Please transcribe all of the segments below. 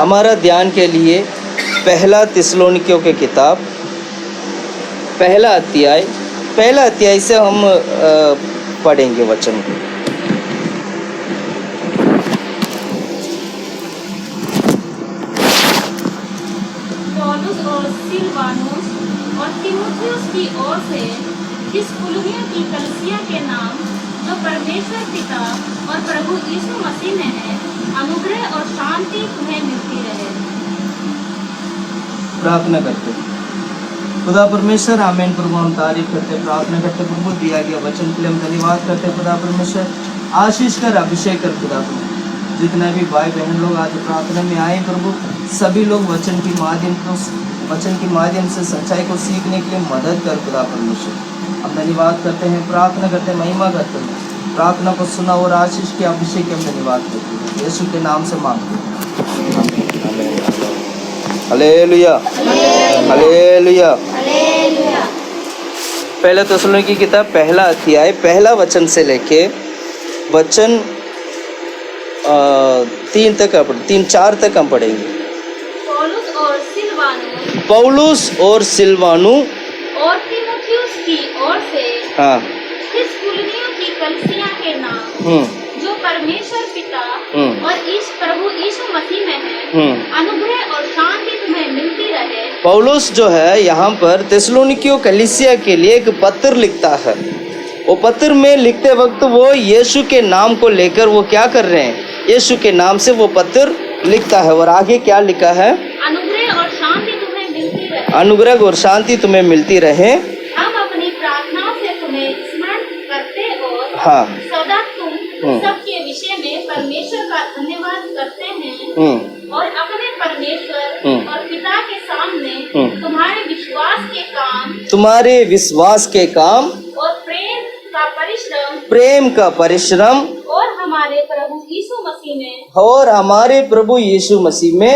हमारा ध्यान के लिए पहला थिस्सलुनीकियों की किताब पहला अध्याय से हम पढ़ेंगे वचन को। पौलुस और सिलवानुस और तीमुथियुस की ओर से थिस्सलुनीकियों की कलीसिया के नाम, जो परमेश्वर पिता और प्रभु यीशु मसीह में है, अनुग्रह और शांति तुम्हें मिलती रहे। प्रार्थना करते खुदा परमेश्वर, आमीन प्रभु, हम तारीफ करते प्रार्थना करते प्रभु, दिया गया वचन के लिए हम धन्यवाद करते खुदा परमेश्वर। आशीष कर, अभिषेक कर खुदा प्रभु। जितने भी भाई बहन लोग आज प्रार्थना में आए प्रभु, सभी लोग वचन के माध्यम से सच्चाई को सीखने के लिए मदद कर खुदा परमेश्वर। हम धन्यवाद करते हैं, प्रार्थना करते हैं, महिमा करते हैं। प्रार्थना को सुना और आशीष के अभिषेक के हम धन्यवाद करते हैं, यीशु के नाम से मांगते हैं। Hallelujah, hallelujah. पहला थिस्सलुनीकी की किताब पहला अध्याय पहला वचन से लेके वचन 3-4 तक हम पढ़ेंगे। पौलुस और सिलवानु और तीमुथियुस की ओर से हाँ थिस्सलुनीकियों की कलीसिया के नाम, जो परमेश्वर पिता और इस प्रभु यीशु मसीह में है, अनुग्रह और शांति तुम्हें मिलती रहे। पौलुस जो है यहाँ पर थिस्सलुनीकियों कलीसिया के लिए एक पत्र लिखता है। वो पत्र में लिखते वक्त वो यीशु के नाम को लेकर वो क्या कर रहे हैं, यीशु के नाम से वो पत्र लिखता है। और आगे क्या लिखा है, अनुग्रह और शांति तुम्हें मिलती रहे। अनुग्रह और शांति तुम्हें मिलती रहे। हम अपनी प्रार्थना से तुम्हें स्मरण करते और हाँ सदा तुम सबके विषय में परमेश्वर का धन्यवाद करते हैं और अपने परमेश्वर और पिता के सामने तुम्हारे विश्वास के काम और प्रेम का परिश्रम और हमारे प्रभु यीशु मसीह में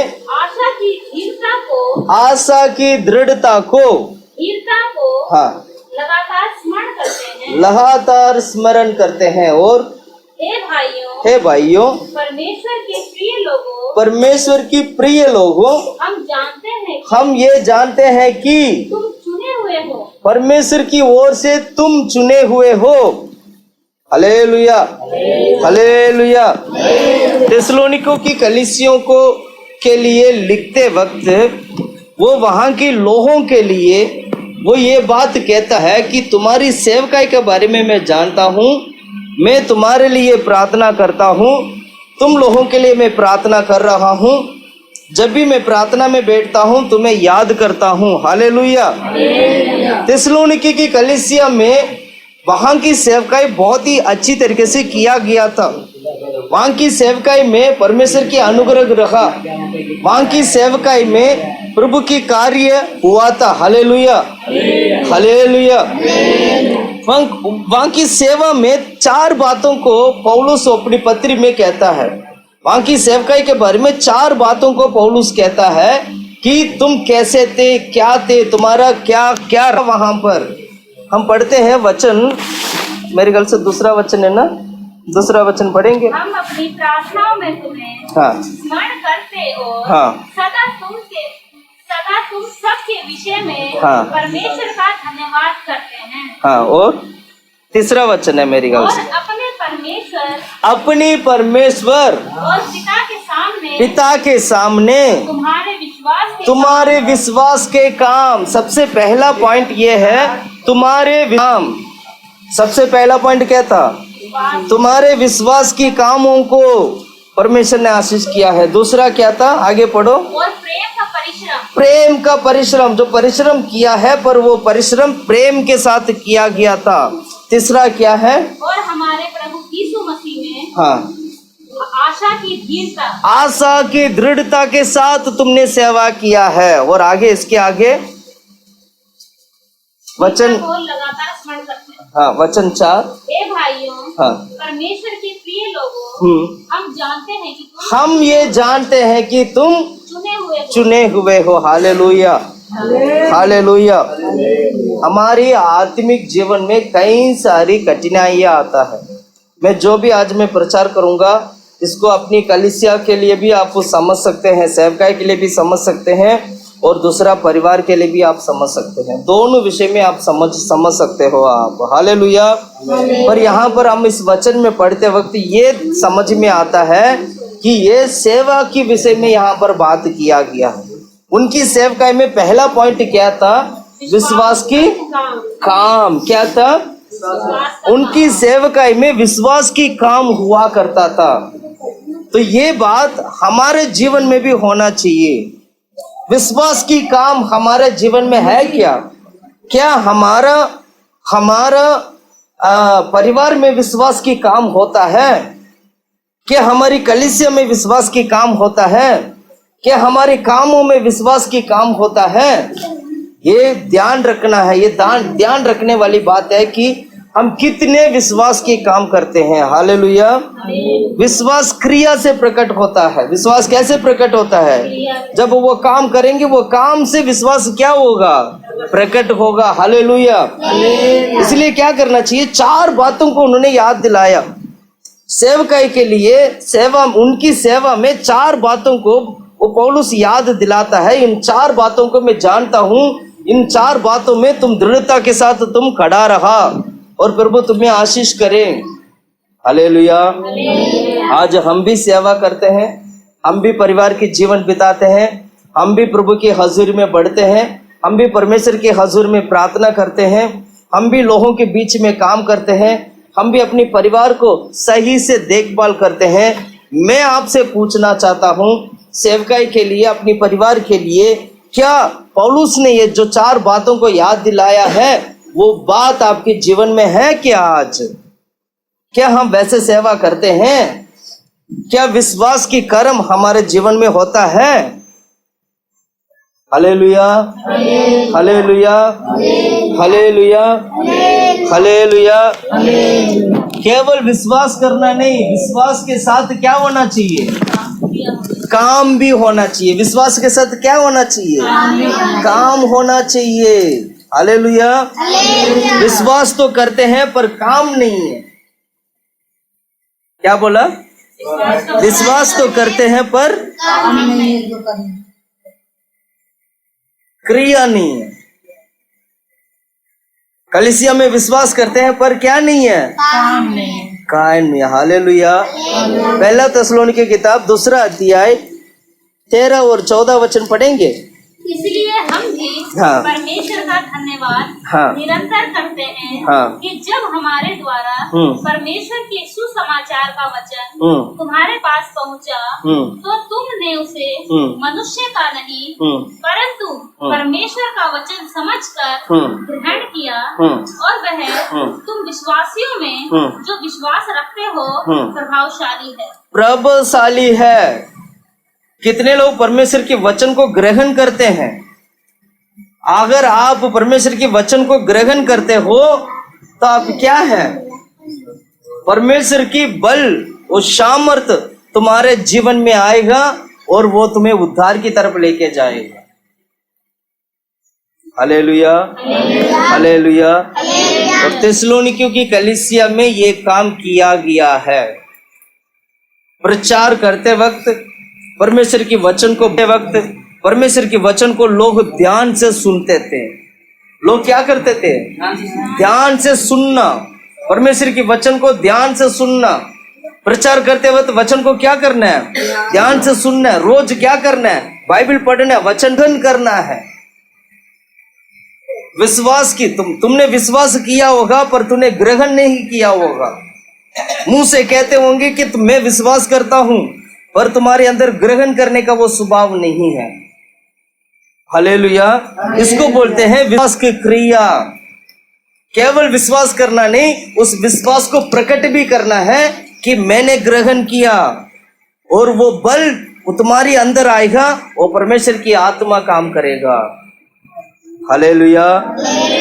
आशा की दृढ़ता को हाँ लगातार स्मरण करते हैं। और हे भाइयों, परमेश्वर की प्रिय लोगों, हम ये जानते हैं कि तुम चुने हुए हो, परमेश्वर की ओर से तुम चुने हुए हो। Hallelujah, hallelujah. थिस्सलुनीकियों की कलीसियों को के लिए लिखते वक्त वो वहाँ की लोगों के लिए वो ये बात कहता है कि तुम्हारी सेवकाई के बारे में मैं जानता हूँ, मैं तुम्हारे लिए प्रार्थना करता हूँ, तुम लोगों के लिए मैं प्रार्थना कर रहा हूँ। जब भी मैं प्रार्थना में बैठता हूँ तुम्हें याद करता हूँ। हालेलुया। थिस्सलुनीकी की कलीसिया में वहाँ की सेवकाई बहुत ही अच्छी तरीके से किया गया था। वहाँ की सेवकाई में परमेश्वर की अनुग्रह रहा, वहाँ की सेवकाई में प्रभु की कार्य हुआ था। Hallelujah, hallelujah. वहाँ की सेवा में 4 बातों को पौलुस अपनी पत्री में कहता है। वहाँ की सेवकाई के बारे में 4 बातों को पौलुस कहता है कि तुम कैसे थे, क्या थे, तुम्हारा क्या क्या। वहाँ पर हम पढ़ते हैं वचन, मेरे ख्याल से दूसरा वचन है ना, दूसरा वचन पढ़ेंगे। हम अपनी प्रार्थनाओं में तुम्हें स्मरण करते और सदा तुम सबके विषय में परमेश्वर का धन्यवाद करते हैं। और तीसरा वचन है मेरी ख्याल से, अपने परमेश्वर और पिता के सामने तुम्हारे विश्वास के काम। सबसे पहला पॉइंट ये है, तुम्हारे काम। सबसे पहला पॉइंट क्या था, तुम्हारे विश्वास की कामों को परमेश्वर ने आशीष किया है। दूसरा क्या था, आगे पढ़ो। और प्रेम का परिश्रम, जो परिश्रम किया है पर वो परिश्रम प्रेम के साथ किया गया था। तीसरा क्या है, और हमारे प्रभु यीशु मसीह में आशा की दृढ़ता के साथ तुमने सेवा किया है। और आगे, इसके आगे वचन लगातार स्मरण करते हैं। वचन 4। हे भाइयों, परमेश्वर के प्रिय लोगों, हम ये जानते हैं कि तुम चुने हुए हो। Hallelujah, hallelujah. हमारी आत्मिक जीवन में कई सारी कठिनाइयाँ आता है। मैं जो भी आज मैं प्रचार करूंगा इसको अपनी कलीसिया के लिए भी आप समझ सकते हैं, सेवकाई के लिए भी समझ सकते हैं, और दूसरा परिवार के लिए भी आप समझ सकते हैं। दोनों विषय में आप समझ सकते हो आप। हालेलुया। पर यहाँ पर हम इस वचन में पढ़ते वक्त ये समझ में आता है कि ये सेवा की विषय में यहाँ पर बात किया गया है। उनकी सेवकाई में पहला पॉइंट क्या था? विश्वास की काम। क्या था? उनकी सेवकाई में विश्वास की काम हुआ करता था। तो ये बात हमारे जीवन में भी होना चाहिए। विश्वास की काम हमारे जीवन में है क्या? क्या हमारा परिवार में विश्वास की काम होता है? क्या हमारी कलीसिया में विश्वास की काम होता है? क्या हमारे कामों में विश्वास की काम होता है? ये ध्यान रखना है। ये ध्यान रखने वाली बात है कि हम कितने विश्वास के काम करते हैं। हालेलुया। विश्वास क्रिया से प्रकट होता है। विश्वास कैसे प्रकट होता है? जब वो काम करेंगे, वो काम से विश्वास क्या होगा? प्रकट होगा। हालेलुया। इसलिए क्या करना चाहिए? 4 बातों को उन्होंने याद दिलाया सेवकाई के लिए। उनकी सेवा में 4 बातों को वो पौलुस याद दिलाता है। इन 4 बातों को मैं जानता हूं, इन 4 बातों में तुम दृढ़ता के साथ तुम खड़ा रहा और प्रभु तुम्हें आशीष करें। हालेलुया। आज हम भी सेवा करते हैं, हम भी परिवार के जीवन बिताते हैं, हम भी प्रभु की हजूरी में बढ़ते हैं, हम भी परमेश्वर के हजूर में प्रार्थना करते हैं, हम भी लोगों के बीच में काम करते हैं, हम भी अपने परिवार को सही से देखभाल करते हैं। मैं आपसे पूछना चाहता हूं, सेवकाई के लिए, अपने परिवार के लिए, क्या पौलुस ने ये जो 4 बातों को याद दिलाया है, वो बात आपके जीवन में है क्या? आज क्या हम वैसे सेवा करते हैं? क्या विश्वास की कर्म हमारे जीवन में होता है? Hallelujah, hallelujah, hallelujah, hallelujah. केवल विश्वास करना नहीं, विश्वास के साथ क्या होना चाहिए? काम भी होना चाहिए। विश्वास के साथ क्या होना चाहिए? काम होना चाहिए। हालेलुया। विश्वास तो करते हैं पर काम नहीं है। क्या बोला? विश्वास तो करते हैं पर क्रिया नहीं है। कलीसिया में विश्वास करते हैं पर क्या नहीं है? काम नहीं है। हालेलुया। पहला थिस्सलुनीके की किताब 2 अध्याय 13 और 14 वचन पढ़ेंगे। इसलिए हम भी परमेश्वर का धन्यवाद निरंतर करते हैं कि जब हमारे द्वारा परमेश्वर के सुसमाचार का वचन तुम्हारे पास पहुंचा, तो तुमने उसे मनुष्य का नहीं परंतु परमेश्वर का वचन समझकर ग्रहण किया, और वह तुम विश्वासियों में जो विश्वास रखते हो प्रभावशाली है। कितने लोग परमेश्वर के वचन को ग्रहण करते हैं? अगर आप परमेश्वर के वचन को ग्रहण करते हो तो आप क्या है? परमेश्वर की बल और सामर्थ्य तुम्हारे जीवन में आएगा और वो तुम्हें उद्धार की तरफ लेके जाएगा। Hallelujah, hallelujah. और थिस्सलुनीकियों की कलीसिया में ये काम किया गया है। प्रचार करते वक्त, परमेश्वर के वचन को परमेश्वर के वचन को लोग ध्यान से सुनते थे। लोग क्या करते थे? ध्यान से सुनना, परमेश्वर के वचन को ध्यान से सुनना। प्रचार करते वक्त वचन को क्या करना है? ध्यान से सुनना है। रोज क्या करना है? बाइबल पढ़ना है, वचन ग्रहण करना है। विश्वास की तुमने विश्वास किया होगा पर तूने ग्रहण नहीं किया होगा। मुंह से कहते होंगे कि मैं विश्वास करता हूं, पर तुम्हारे अंदर ग्रहण करने का वो स्वभाव नहीं है। हालेलुया। इसको बोलते हैं विश्वास की क्रिया। केवल विश्वास करना नहीं, उस विश्वास को प्रकट भी करना है कि मैंने ग्रहण किया, और वो बल तुम्हारे अंदर आएगा, वो परमेश्वर की आत्मा काम करेगा। Hallelujah,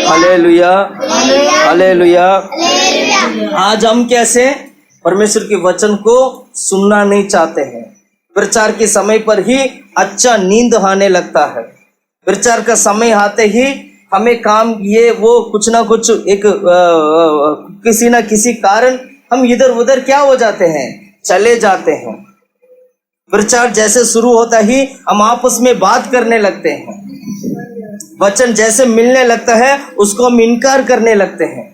hallelujah, hallelujah. आज हम कैसे परमेश्वर के वचन को सुनना नहीं चाहते हैं। प्रचार के समय पर ही अच्छा नींद आने लगता है। प्रचार का समय आते ही हमें काम ये वो कुछ ना कुछ किसी ना किसी कारण हम इधर उधर क्या हो जाते हैं? चले जाते हैं। प्रचार जैसे शुरू होता ही हम आपस में बात करने लगते हैं, वचन जैसे मिलने लगता है उसको हम इनकार करने लगते हैं।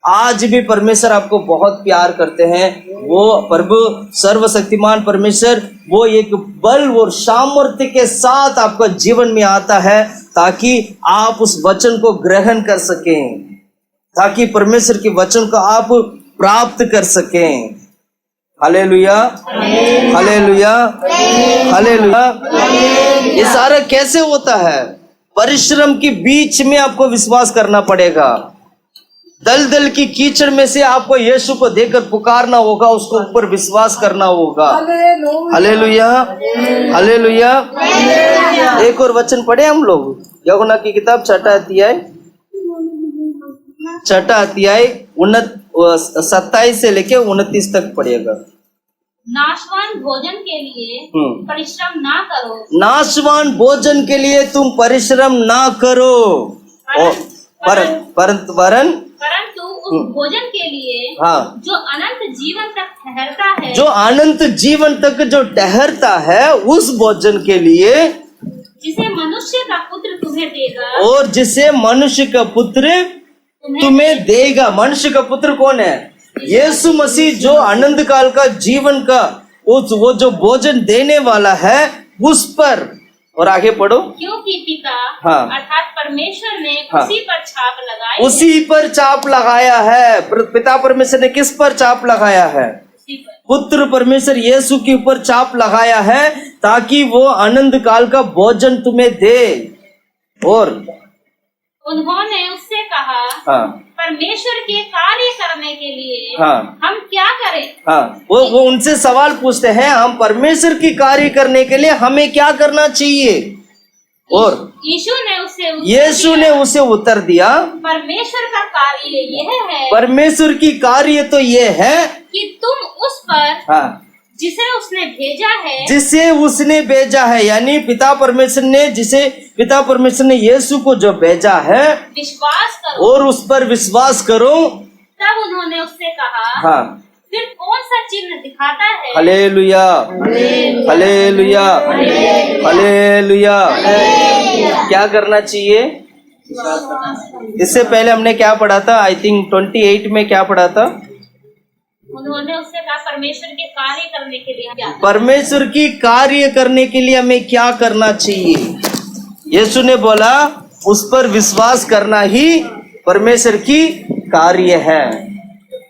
आज भी परमेश्वर आपको बहुत प्यार करते हैं। वो प्रभु सर्वशक्तिमान परमेश्वर वो एक बल और सामर्थ्य के साथ आपका जीवन में आता है ताकि आप उस वचन को ग्रहण कर सकें, ताकि परमेश्वर के वचन को आप प्राप्त कर सकें। Hallelujah, hallelujah, hallelujah. ये सारा कैसे होता है? परिश्रम के बीच में आपको विश्वास करना पड़ेगा। दलदल की कीचड़ में से आपको यीशु को देखकर पुकारना होगा, उसको ऊपर विश्वास करना होगा। Hallelujah, hallelujah. एक और वचन पढ़े हम लोग, यूहन्ना की किताब छठा अध्याय 27 से लेके 29 तक पढ़िएगा। नाशवान भोजन के लिए परिश्रम ना करो, नाशवान भोजन के लिए तुम परिश्रम ना करो, परंतु उस भोजन के लिए हाँ, जो अनंत जीवन तक ठहरता है, जो अनंत जीवन तक जो ठहरता है, उस भोजन के लिए जिसे मनुष्य का पुत्र तुम्हें देगा, और जिसे मनुष्य का पुत्र तुम्हें देगा। मनुष्य का पुत्र कौन है? यीशु मसीह, जो अनंत काल का जीवन का वो जो भोजन देने वाला है उस पर। और आगे पढ़ो। क्योंकि पिता हाँ, अर्थात परमेश्वर ने हाँ, उसी पर छाप लगाई, उसी पर छाप लगाया है। पिता परमेश्वर ने किस पर छाप लगाया है? पुत्र परमेश्वर यीशु के ऊपर छाप लगाया है ताकि वो अनंत काल का भोजन तुम्हें दे। और उन्होंने उससे कहा, हाँ, परमेश्वर के कार्य करने के लिए हाँ, हम क्या करें? हाँ, वो उनसे सवाल पूछते हैं, हम परमेश्वर की कार्य करने के लिए हमें क्या करना चाहिए? और यीशु ने उसे उत्तर दिया, परमेश्वर का कार्य यह है, परमेश्वर की कार्य तो ये है कि तुम उस पर हाँ, जिसे उसने भेजा है, यानी पिता परमेश्वर ने यीशु को जो भेजा है विश्वास करो, और उस पर विश्वास करो। तब उन्होंने उससे कहा, हाँ, फिर कौन सा चिन्ह दिखाता है? Hallelujah, hallelujah, hallelujah. क्या करना चाहिए? इससे पहले हमने क्या पढ़ा था? आई थिंक 28 में क्या पढ़ा था? उन्होंने उससे कहा, परमेश्वर के कार्य करने के लिए क्या? परमेश्वर की कार्य करने के लिए हमें क्या करना चाहिए? यीशु ने बोला, उस पर विश्वास करना ही परमेश्वर की कार्य है।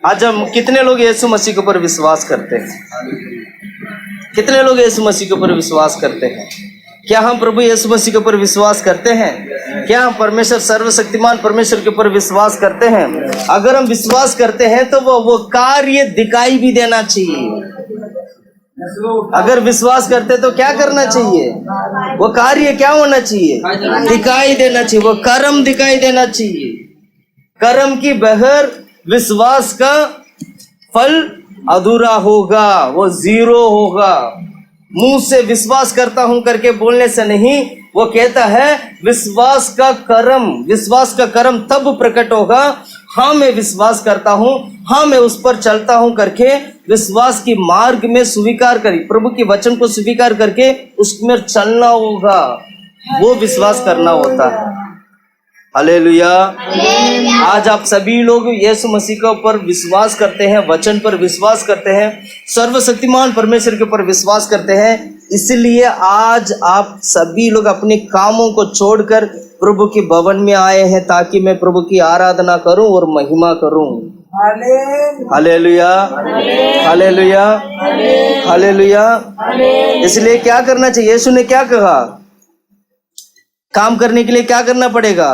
आज हम कितने लोग यीशु मसीह के ऊपर विश्वास करते हैं? कितने लोग यीशु मसीह के ऊपर विश्वास करते हैं? क्या हम प्रभु यीशु मसीह के ऊपर विश्वास करते हैं? क्या हम परमेश्वर सर्वशक्तिमान परमेश्वर के ऊपर विश्वास करते हैं? अगर हम विश्वास करते हैं तो वो कार्य दिखाई भी देना चाहिए। अगर विश्वास करते तो क्या करना चाहिए? वो कार्य क्या होना चाहिए? दिखाई देना चाहिए। वो कर्म दिखाई देना चाहिए। कर्म की बगैर विश्वास का फल अधूरा होगा, वो जीरो होगा। मुंह से विश्वास करता हूं करके बोलने से नहीं, वो कहता है विश्वास का कर्म तब प्रकट होगा, हाँ मैं विश्वास करता हूँ, हाँ मैं उस पर चलता हूँ करके विश्वास की मार्ग में स्वीकार करी, प्रभु के वचन को स्वीकार करके उसमें चलना होगा। वो विश्वास करना होता है। हालेलुया। आज आप सभी लोग यीशु मसीह के ऊपर विश्वास करते हैं, वचन पर विश्वास करते हैं, सर्वशक्तिमान परमेश्वर के ऊपर विश्वास करते हैं। इसलिए आज आप सभी लोग अपने कामों को छोड़कर प्रभु के भवन में आए हैं ताकि मैं प्रभु की आराधना करूं और महिमा करूं। Hallelujah, hallelujah, hallelujah. इसलिए क्या करना चाहिए? यीशु ने क्या कहा? काम करने के लिए क्या करना पड़ेगा?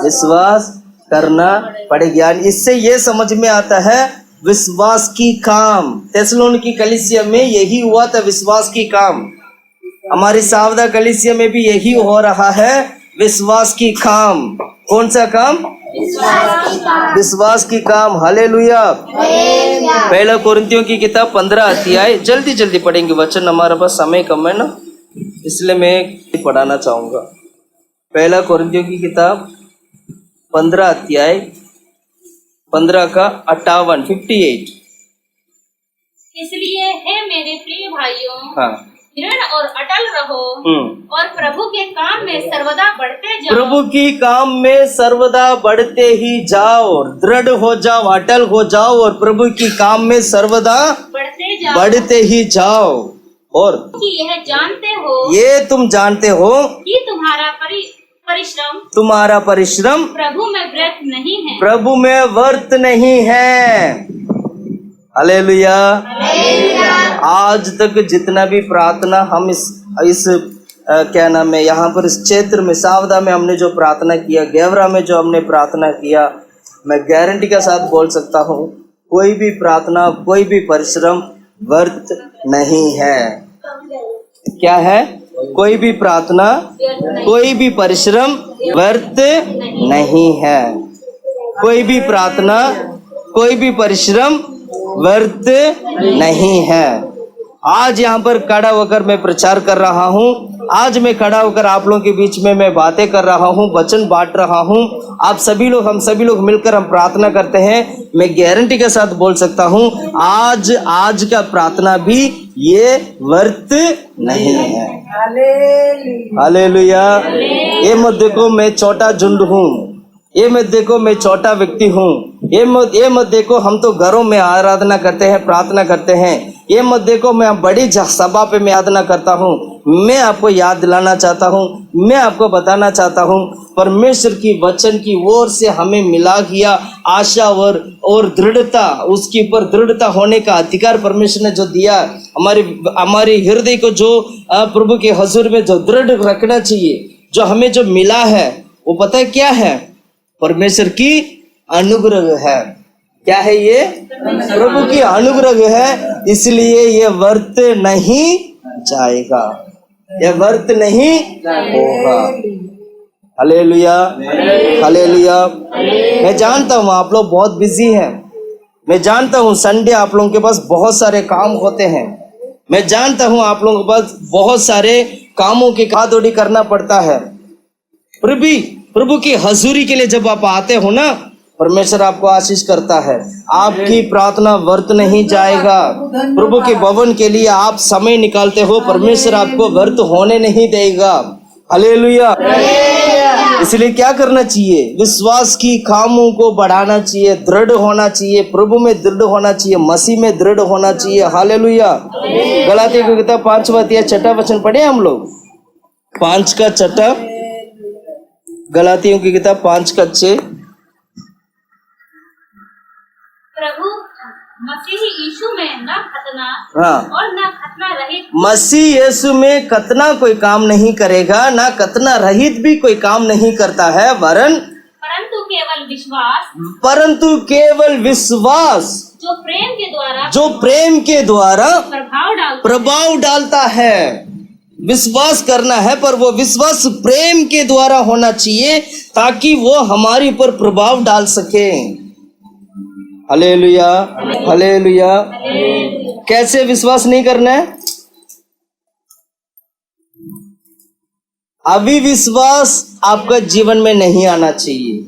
विश्वास करना पड़ेगा। इससे ये समझ में आता है विश्वास की काम। थिस्सलुनीकी कलीसिया में यही हुआ था, विश्वास की काम। हमारी सावदा कलीसिया में भी यही हो रहा है, विश्वास की काम। कौन सा काम? विश्वास की काम। हालेलुया। पहला कोरिन्थियों की किताब 15 अध्याय, जल्दी जल्दी पढ़ेंगे वचन, हमारे पास समय कम है ना, इसलिए मैं पढ़ाना चाहूंगा। पहला कोरिन्थियों की किताब 15 अध्याय 15 का 58। इसलिए हे मेरे प्रिय भाइयों, हाँ। दृढ़ और अटल रहो और प्रभु के काम में सर्वदा बढ़ते जाओ। प्रभु की काम में सर्वदा बढ़ते ही जाओ, दृढ़ हो जाओ, अटल हो जाओ और प्रभु की काम में सर्वदा बढ़ते ही जाओ। और कि यह जानते हो, ये तुम जानते हो कि तुम्हारा परिश्रम प्रभु में व्यर्थ नहीं है। प्रभु में व्यर्थ नहीं है। हालेलुया। आज तक जितना भी प्रार्थना हम इस क्या नाम है, यहाँ पर इस क्षेत्र में सावधा में हमने जो प्रार्थना किया, गेवरा में जो हमने प्रार्थना किया, मैं गारंटी के साथ बोल सकता हूँ कोई भी प्रार्थना, कोई भी परिश्रम व्यर्थ नहीं है। क्या है? कोई भी प्रार्थना, कोई भी परिश्रम व्यर्थ नहीं है। कोई भी प्रार्थना, कोई भी परिश्रम व्यर्थ नहीं है। आज यहाँ पर खड़ा होकर मैं प्रचार कर रहा हूँ, आज मैं खड़ा होकर आप लोगों के बीच में मैं बातें कर रहा हूँ, वचन बांट रहा हूँ। आप सभी लोग, हम सभी लोग मिलकर हम प्रार्थना करते हैं। मैं गारंटी के साथ बोल सकता हूँ आज का प्रार्थना भी ये व्यर्थ नहीं है। हालेलुया। ये मत देखो मैं छोटा झुंड हूँ, ये मत देखो मैं छोटा व्यक्ति हूँ, ये मत देखो हम तो घरों में आराधना करते हैं, प्रार्थना करते हैं, ये मत देखो मैं बड़ी सभा पे मैं आराधना करता हूँ। मैं आपको याद दिलाना चाहता हूँ, मैं आपको बताना चाहता हूँ, परमेश्वर की वचन की ओर से हमें मिला गया आशा और दृढ़ता, उसके ऊपर दृढ़ता होने का अधिकार परमेश्वर ने जो दिया, हमारे हृदय को जो प्रभु के हुजूर में जो दृढ़ रखना चाहिए, जो हमें जो मिला है, वो पता है क्या है? परमेश्वर की अनुग्रह है। क्या है ये? प्रभु की अनुग्रह है। इसलिए ये व्यर्थ नहीं जाएगा, ये व्यर्थ नहीं होगा। Hallelujah, hallelujah. मैं जानता हूँ आप लोग बहुत बिजी हैं, मैं जानता हूँ संडे आप लोगों के पास बहुत सारे काम होते हैं, मैं जानता हूँ आप लोगों के पास बहुत सारे कामों की दौड़ी करना पड़ता है। प्रभु की हजूरी के लिए जब आप आते हो ना, परमेश्वर आपको आशीष करता है। आपकी प्रार्थना व्यर्थ नहीं जाएगा। प्रभु के भवन के लिए आप समय निकालते हो, परमेश्वर आपको व्यर्थ होने नहीं देगा। हालेलुया। इसलिए क्या करना चाहिए? विश्वास की कामों को बढ़ाना चाहिए, दृढ़ होना चाहिए, प्रभु में दृढ़ होना चाहिए, मसीह में दृढ़ होना चाहिए। हालेलुया। गलातियों की किताब 5वां अध्याय 6वां वचन पढ़े हम लोग, 5 का 6। गलातियों की किताब 5 का 6। प्रभु मसीह यीशु में न खतना और न खतना रहित, मसीह यीशु में खतना कोई काम नहीं करेगा, ना खतना रहित भी कोई काम नहीं करता है, परंतु केवल विश्वास जो प्रेम के द्वारा प्रभाव डालता है। विश्वास करना है, पर वो विश्वास प्रेम के द्वारा होना चाहिए ताकि वो हमारे ऊपर प्रभाव डाल सके। Hallelujah, hallelujah. कैसे विश्वास नहीं करना है? अविश्वास आपका जीवन में नहीं आना चाहिए।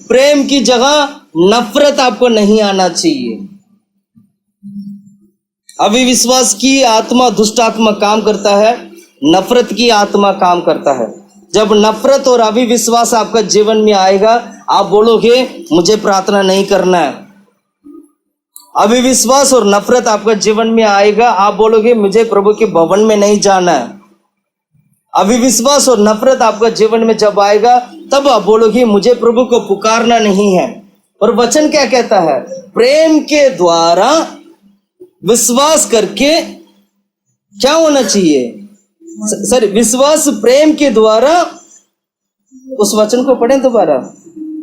प्रेम की जगह नफरत आपको नहीं आना चाहिए। अविश्वास की आत्मा, दुष्ट आत्मा काम करता है, नफरत की आत्मा काम करता है। जब नफरत और अविश्वास आपका जीवन में आएगा, आप बोलोगे मुझे प्रार्थना नहीं करना है। अविश्वास और नफरत आपका जीवन में आएगा, आप बोलोगे मुझे प्रभु के भवन में नहीं जाना है। अविश्वास और नफरत आपका जीवन में जब आएगा, तब आप बोलोगे मुझे प्रभु को पुकारना नहीं है। और वचन क्या कहता है? प्रेम के द्वारा विश्वास करके क्या होना चाहिए? सर, विश्वास प्रेम के द्वारा, उस वचन को पढ़ें दोबारा।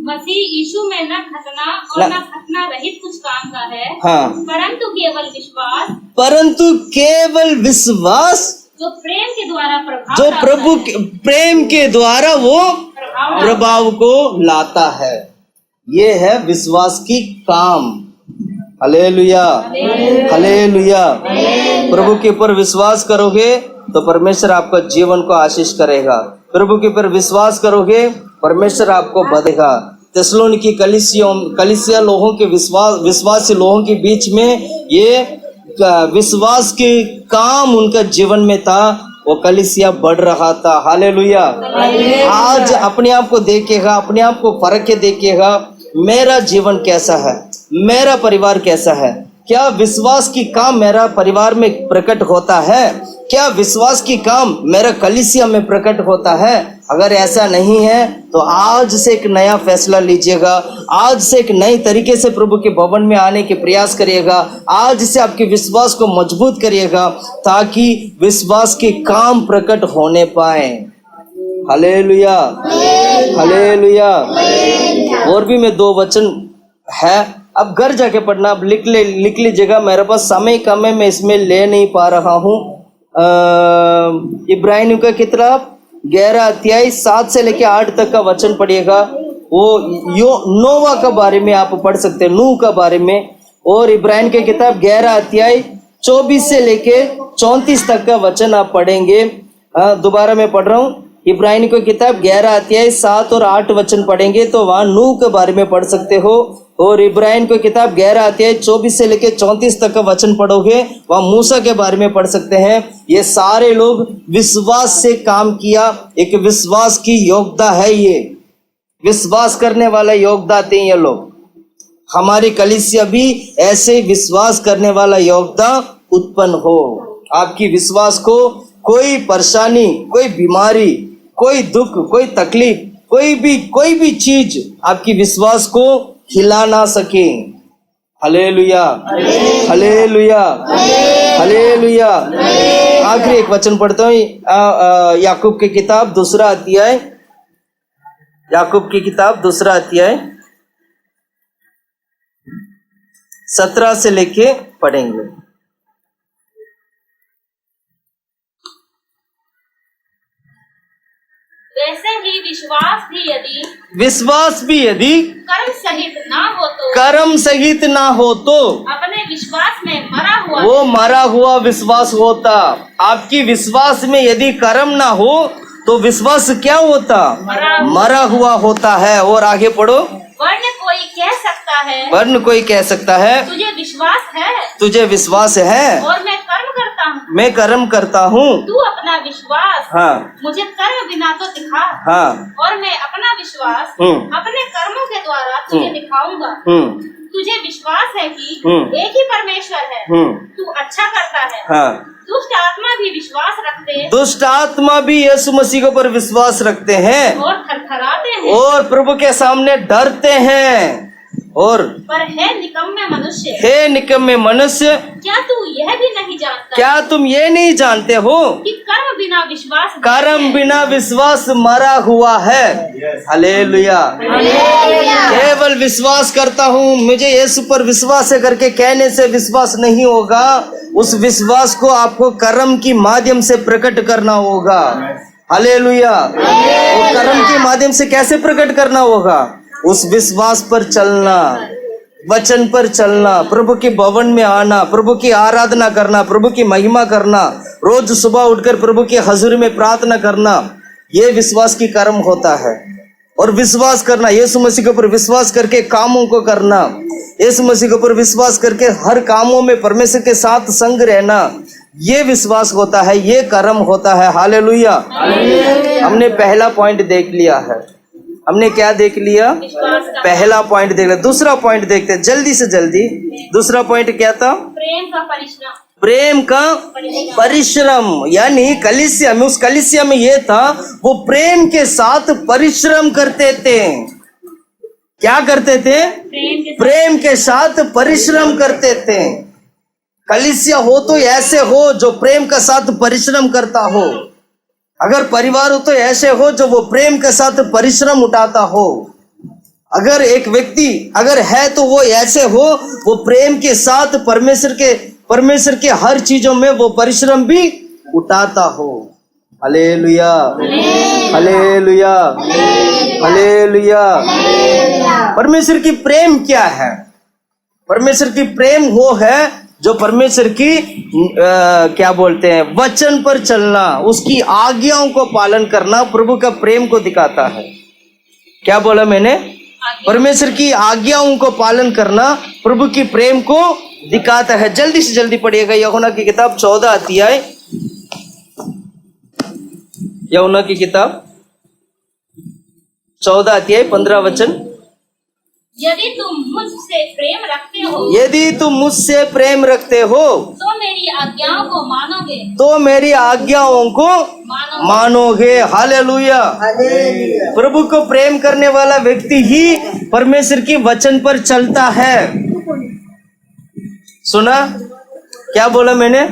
मसीह यीशु में न खतना और न खतना रहित कुछ काम का है, हाँ, परंतु केवल विश्वास जो प्रेम के द्वारा जो प्रभु प्रेम के द्वारा वो प्रभाव को लाता है। ये है विश्वास की काम। Hallelujah, hallelujah. प्रभु के ऊपर विश्वास करोगे तो परमेश्वर आपका जीवन को आशीष करेगा। प्रभु के ऊपर विश्वास करोगे, परमेश्वर आपको बढ़ेगा। तेसलोनिकी कलीसिया लोगों के विश्वासी लोगों के बीच में ये विश्वास के काम उनका जीवन में था, वो कलीसिया बढ़ रहा था। हालेलुया। आज अपने आप को देखिएगा, अपने आप को परख के देखिएगा, मेरा जीवन कैसा है, मेरा परिवार कैसा है, क्या विश्वास की काम मेरा परिवार में प्रकट होता है, क्या विश्वास की काम मेरा कलीसिया में प्रकट होता है। अगर ऐसा नहीं है तो आज से एक नया फैसला लीजिएगा, आज से एक नई तरीके से प्रभु के भवन में आने के प्रयास करिएगा, आज से आपके विश्वास को मजबूत करिएगा ताकि विश्वास के काम प्रकट होने पाए। Hallelujah, hallelujah. और भी में 2 वचन है, अब घर जाके पढ़ना, अब लिख लीजिएगा, मेरे पास समय कम है, मैं इसमें ले नहीं पा रहा हूँ। इब्राहिम का किताब 11 अध्याय 7 से लेके 8 तक का वचन पढ़िएगा। वो नोवा के बारे में आप पढ़ सकते हैं, नूह के बारे में। और इब्राहिम के किताब 11 अध्याय 24 से लेके 34 तक का वचन आप पढ़ेंगे। दोबारा मैं पढ़ रहा हूँ, इब्राहिम की किताब 11 अध्याय 7 और 8 वचन पढ़ेंगे तो वहाँ नूह के बारे में पढ़ सकते हो। और इब्राहिम की किताब 11 अध्याय 24 से लेकर 34 तक का वचन पढ़ोगे, वहाँ मूसा के बारे में पढ़ सकते हैं। ये सारे लोग विश्वास से काम किया, एक विश्वास की योग्यता है, ये विश्वास करने वाला योग्यता थे ये लोग। हमारी कलीसिया भी ऐसे विश्वास करने वाला योग्यता उत्पन्न हो। आपकी विश्वास को कोई परेशानी, कोई बीमारी, कोई दुख, कोई तकलीफ, कोई भी चीज आपकी विश्वास को हिला ना सके। Hallelujah, hallelujah, hallelujah. आखिरी एक वचन पढ़ता हूँ, याकूब की किताब 2 अध्याय, याकूब की किताब 2 अध्याय 17 से लेके पढ़ेंगे। वैसे ही विश्वास भी यदि कर्म सहित ना हो तो अपने विश्वास में मरा हुआ, वो मरा हुआ विश्वास होता। आपकी विश्वास में यदि कर्म ना हो तो विश्वास क्या होता? मरा हुआ होता है। और आगे पढ़ो। वरन कोई कह सकता है, वरन कोई कह सकता है तुझे विश्वास है, तुझे विश्वास है और मैं कर्म करता हूँ, मैं कर्म करता हूँ। तू अपना विश्वास मुझे कर्म बिना तो दिखा, और मैं अपना विश्वास अपने कर्मों के द्वारा तुझे दिखाऊंगा। तुझे विश्वास है कि एक ही परमेश्वर है, तू अच्छा करता है। दुष्ट आत्मा भी विश्वास रखते, दुष्ट आत्मा भी यीशु मसीह के ऊपर विश्वास रखते हैं और थरथराते हैं और प्रभु के सामने डरते हैं। और पर हे निकम्मे मनुष्य, हे निकम्मे मनुष्य, क्या तू यह भी नहीं जानता, क्या तुम ये नहीं जानते हो कि कर्म बिना विश्वास मरा हुआ है। हालेलुया। केवल विश्वास करता हूँ, मुझे यीशु पर विश्वास है करके कहने से विश्वास नहीं होगा। उस विश्वास को आपको कर्म की माध्यम से प्रकट करना होगा। हालेलुया। वो कर्म के माध्यम से कैसे प्रकट करना होगा? उस विश्वास पर चलना, वचन पर चलना, प्रभु के भवन में आना, प्रभु की आराधना करना, प्रभु की महिमा करना, रोज सुबह उठकर प्रभु की हजूरी में प्रार्थना करना, ये विश्वास की कर्म होता है। और विश्वास करना, यीशु मसीह के ऊपर विश्वास करके कामों को करना, यीशु मसीह के ऊपर विश्वास करके हर कामों में परमेश्वर के साथ संग रहना, ये विश्वास होता है, ये कर्म होता है। हालेलुया। हमने पहला पॉइंट देख लिया है। हमने क्या देख लिया? पहला पॉइंट देख लिया। दूसरा पॉइंट देखते हैं जल्दी से जल्दी। दूसरा पॉइंट क्या था? प्रेम का परिश्रम। प्रेम का परिश्रम, यानी कलीसिया में, उस कलीसिया में ये था, वो प्रेम के साथ परिश्रम करते थे। क्या करते थे? प्रेम के साथ परिश्रम करते थे। कलीसिया हो तो ऐसे हो जो प्रेम के साथ परिश्रम करता हो। अगर परिवार हो तो ऐसे हो जो वो प्रेम के साथ परिश्रम उठाता हो। अगर एक व्यक्ति अगर है तो वो ऐसे हो, वो प्रेम के साथ परमेश्वर के हर चीजों में वो परिश्रम भी उठाता हो। Hallelujah, hallelujah, hallelujah. परमेश्वर की प्रेम क्या है? परमेश्वर की प्रेम वो है जो परमेश्वर की क्या बोलते हैं, वचन पर चलना, उसकी आज्ञाओं को पालन करना प्रभु का प्रेम को दिखाता है। क्या बोला मैंने? परमेश्वर की आज्ञाओं को पालन करना प्रभु की प्रेम को दिखाता है। जल्दी से जल्दी पढ़िएगा यूहन्ना की किताब 14 अध्याय, यूहन्ना की किताब 14 अध्याय 15 वचन। यदि तुम मुझसे प्रेम रखते हो यदि तुम मुझसे प्रेम रखते हो तो मेरी आज्ञाओं को मानोगे तो मेरी आज्ञाओं को मानोगे। हालेलुया। प्रभु को प्रेम करने वाला व्यक्ति ही परमेश्वर की वचन पर चलता है। सुना क्या बोला मैंने?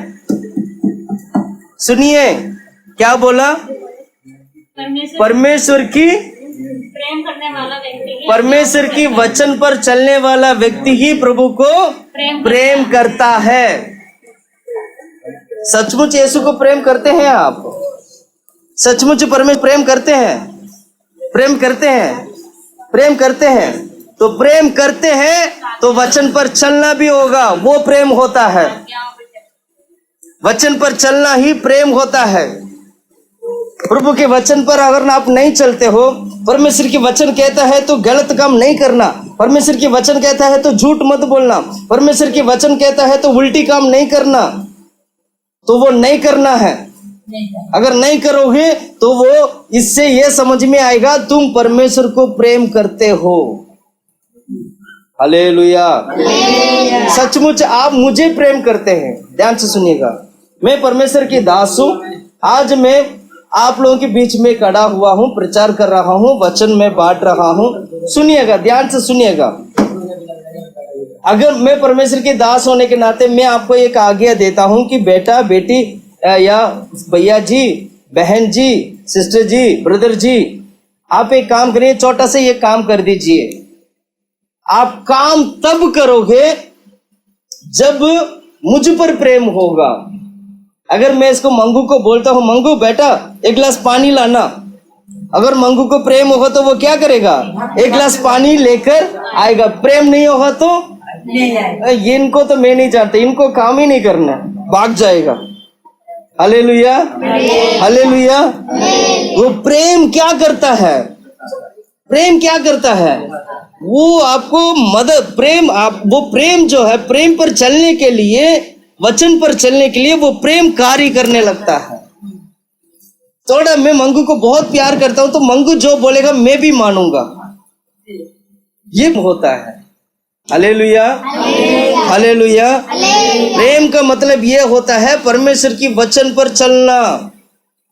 सुनिए क्या बोला? परमेश्वर की प्रेम करने वाला व्यक्ति परमेश्वर की वचन पर चलने वाला व्यक्ति ही प्रभु को प्रेम करता है। सचमुच यीशु को प्रेम करते हैं आप? सचमुच परमेश्वर प्रेम करते हैं? प्रेम करते हैं? प्रेम करते हैं तो प्रेम करते हैं तो वचन पर चलना भी होगा, वो प्रेम होता है। वचन पर चलना ही प्रेम होता है। प्रभु के वचन पर अगर आप नहीं चलते हो, परमेश्वर की वचन कहता है तो गलत काम नहीं करना, परमेश्वर की वचन कहता है तो झूठ मत बोलना, परमेश्वर की वचन कहता है तो उल्टी काम नहीं करना, तो वो नहीं करना है। अगर नहीं करोगे तो वो इससे ये समझ में आएगा तुम परमेश्वर को प्रेम करते हो। हालेलुया। सचमुच आप मुझे प्रेम करते हैं। ध्यान से सुनिएगा, मैं परमेश्वर की दास हूं। आज मैं आप लोगों के बीच में खड़ा हुआ हूं, प्रचार कर रहा हूं, वचन में बांट रहा हूं। सुनिएगा, ध्यान से सुनिएगा। अगर मैं परमेश्वर के दास होने के नाते मैं आपको एक आज्ञा देता हूं कि बेटा बेटी या भैया जी, बहन जी, सिस्टर जी, ब्रदर जी, आप एक काम करिए, छोटा से ये काम कर दीजिए। आप काम तब करोगे जब मुझ पर प्रेम होगा। अगर मैं इसको मंगू को बोलता हूं, मंगू बेटा एक गिलास पानी लाना, अगर मंगू को प्रेम होगा तो वो क्या करेगा? एक गिलास पानी लेकर आएगा। प्रेम नहीं होगा तो इनको तो मैं नहीं जानता, इनको काम ही नहीं करना, भाग जाएगा। Hallelujah, hallelujah. वो प्रेम क्या करता है? प्रेम क्या करता है? वो आपको मदद, प्रेम आप वो प्रेम जो है, प्रेम पर चलने के लिए, वचन पर चलने के लिए वो प्रेम कार्य करने लगता है। थोड़ा मैं मंगू को बहुत प्यार करता हूं तो मंगू जो बोलेगा मैं भी मानूंगा, ये होता है। Hallelujah, hallelujah. प्रेम का मतलब ये होता है परमेश्वर की वचन पर चलना।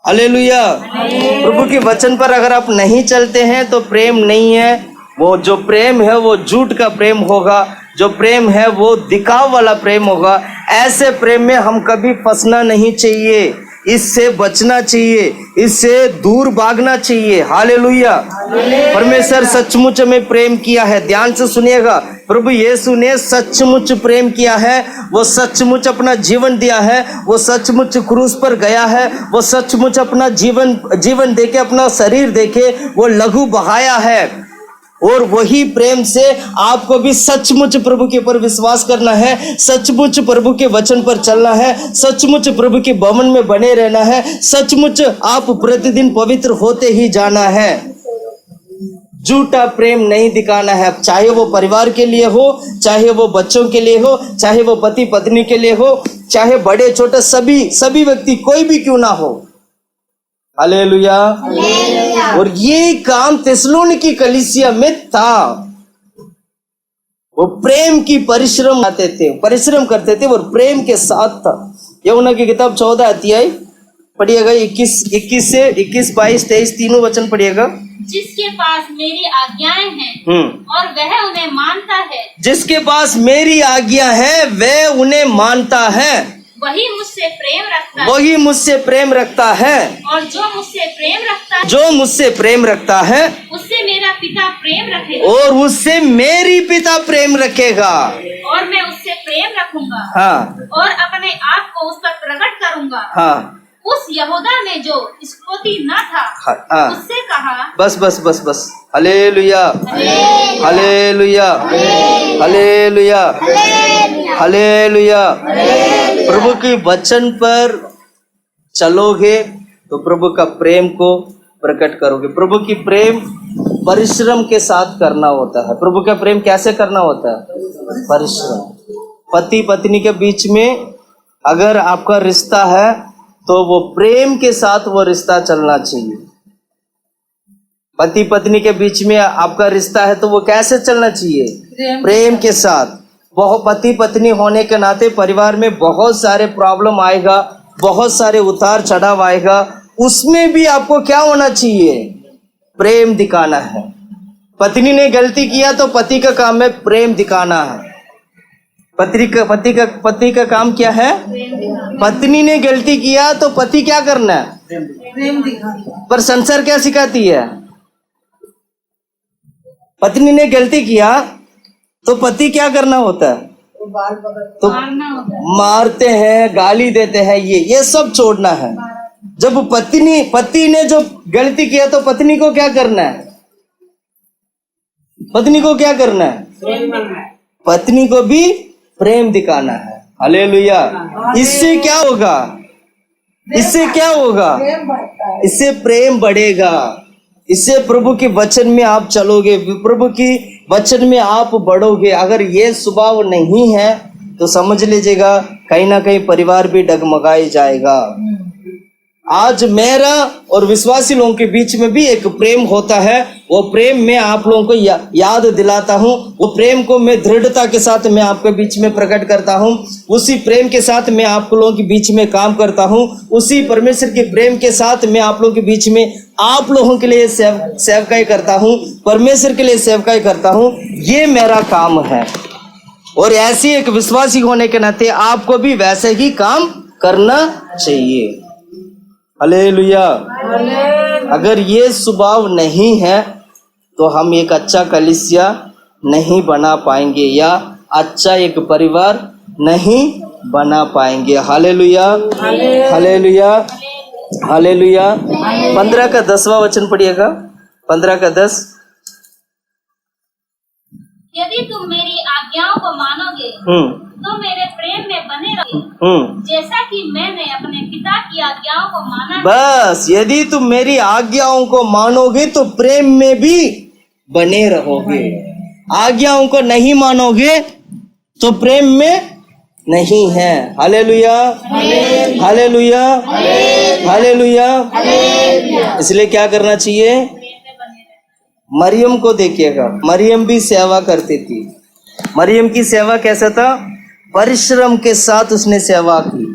हालेलुया। प्रभु की वचन पर अगर आप नहीं चलते हैं तो प्रेम नहीं है। वो जो प्रेम है वो झूठ का प्रेम होगा, जो प्रेम है वो दिखाव वाला प्रेम होगा। ऐसे प्रेम में हम कभी फंसना नहीं चाहिए, इससे बचना चाहिए, इससे दूर भागना चाहिए। हालेलुया। परमेश्वर सचमुच में प्रेम किया है। ध्यान से सुनिएगा, प्रभु यीशु ने सचमुच प्रेम किया है। वो सचमुच अपना जीवन दिया है, वो सचमुच क्रूस पर गया है, वो सचमुच अपना जीवन देके, अपना शरीर देके वो लहू बहाया है। और वही प्रेम से आपको भी सचमुच प्रभु के ऊपर विश्वास करना है, सचमुच प्रभु के वचन पर चलना है, सचमुच प्रभु के भवन में बने रहना है, सचमुच आप प्रतिदिन पवित्र होते ही जाना है। झूठा प्रेम नहीं दिखाना है, चाहे वो परिवार के लिए हो, चाहे वो बच्चों के लिए हो, चाहे वो पति पत्नी के लिए हो, चाहे बड़े छोटे सभी व्यक्ति कोई भी क्यों ना हो। हालेलुया। और ये काम थिस्सलुनीकी कलीसिया में था। वो प्रेम की परिश्रम आते थे, परिश्रम करते थे और प्रेम के साथ था। यूहन्ना की किताब 14 अध्याय पढ़िएगा, 21 से 21, 22, 23 तीनों वचन पढ़िएगा। जिसके पास मेरी आज्ञाएं हैं और वह उन्हें मानता है, जिसके पास मेरी आज्ञा है वह उन्हें मानता है, वही मुझसे प्रेम रखता है, वही मुझसे प्रेम रखता है, और जो मुझसे प्रेम रखता है, जो मुझसे प्रेम रखता है उससे मेरा पिता प्रेम रखेगा, और उससे मेरी पिता प्रेम रखेगा, और मैं उससे प्रेम रखूंगा। हाँ, और अपने आप को उस पर प्रकट करूंगा। हाँ। उस यहूदा ने जो इस्करियोती न था, हाँ। उससे कहा, बस। Hallelujah, hallelujah, hallelujah, hallelujah. प्रभु की वचन पर चलोगे तो प्रभु का प्रेम को प्रकट करोगे। प्रभु की प्रेम परिश्रम के साथ करना होता है। प्रभु का प्रेम कैसे करना होता है? परिश्रम। पति पत्नी के बीच में अगर आपका रिश्ता है तो वो प्रेम के साथ वो रिश्ता चलना चाहिए। पति पत्नी के बीच में आपका रिश्ता है तो वो कैसे चलना चाहिए? प्रेम के साथ। बहुत पति पत्नी होने के नाते परिवार में बहुत सारे प्रॉब्लम आएगा, बहुत सारे उतार चढ़ाव आएगा, उसमें भी आपको क्या होना चाहिए? प्रेम दिखाना है। पत्नी ने गलती किया तो पति का काम है प्रेम दिखाना है। पति का काम क्या है? पत्नी ने गलती किया तो पति क्या करना है? प्रेम दिखाना। पर संसार क्या सिखाती है? पत्नी ने गलती किया तो पति क्या करना होता है? तो मारना होता है। मारते हैं, गाली देते हैं, ये सब छोड़ना है। जब पति ने जो गलती किया तो पत्नी को क्या करना है? पत्नी को क्या करना है? पत्नी को भी प्रेम दिखाना है। हालेलुया। इससे क्या होगा? इससे क्या होगा? प्रेम बढ़ता है। इससे प्रेम बढ़ेगा। इससे प्रभु के वचन में आप चलोगे, प्रभु की वचन में आप बढ़ोगे। अगर ये स्वभाव नहीं है तो समझ लीजिएगा कहीं ना कहीं परिवार भी डगमगाई जाएगा। आज मेरा और विश्वासी लोगों के बीच में भी एक प्रेम होता है। वो प्रेम मैं आप लोगों को याद दिलाता हूँ। वो प्रेम को मैं दृढ़ता के साथ मैं आपके बीच में प्रकट करता हूँ। उसी प्रेम के साथ मैं आप लोगों के बीच में काम करता हूँ। उसी परमेश्वर के प्रेम के साथ मैं आप लोगों के बीच में आप लोगों के लिए सेवकाई करता हूँ, परमेश्वर के लिए सेवकाई करता हूँ। ये मेरा काम है और ऐसी एक विश्वासी होने के नाते आपको भी वैसे ही काम करना चाहिए। हालेलुया। अगर ये स्वभाव नहीं है तो हम एक अच्छा कलीसिया नहीं बना पाएंगे या अच्छा एक परिवार नहीं बना पाएंगे। Hallelujah, hallelujah, hallelujah. 15 का 10वां वचन पढ़िएगा। 15 का 10। यदि तुम मेरी आज्ञाओं को मानोगे तो मेरे प्रेम में बने रहोगे, जैसा कि मैंने अपने पिता की आज्ञाओं को माना है। बस यदि तुम मेरी आज्ञाओं को मानोगे तो प्रेम में भी बने रहोगे। आज्ञाओं को नहीं मानोगे तो प्रेम में नहीं है। Hallelujah, hallelujah, hallelujah. इसलिए क्या करना चाहिए? मरियम को देखिएगा, मरियम भी सेवा करती थी। मरियम की सेवा कैसा था? परिश्रम के साथ उसने सेवा की,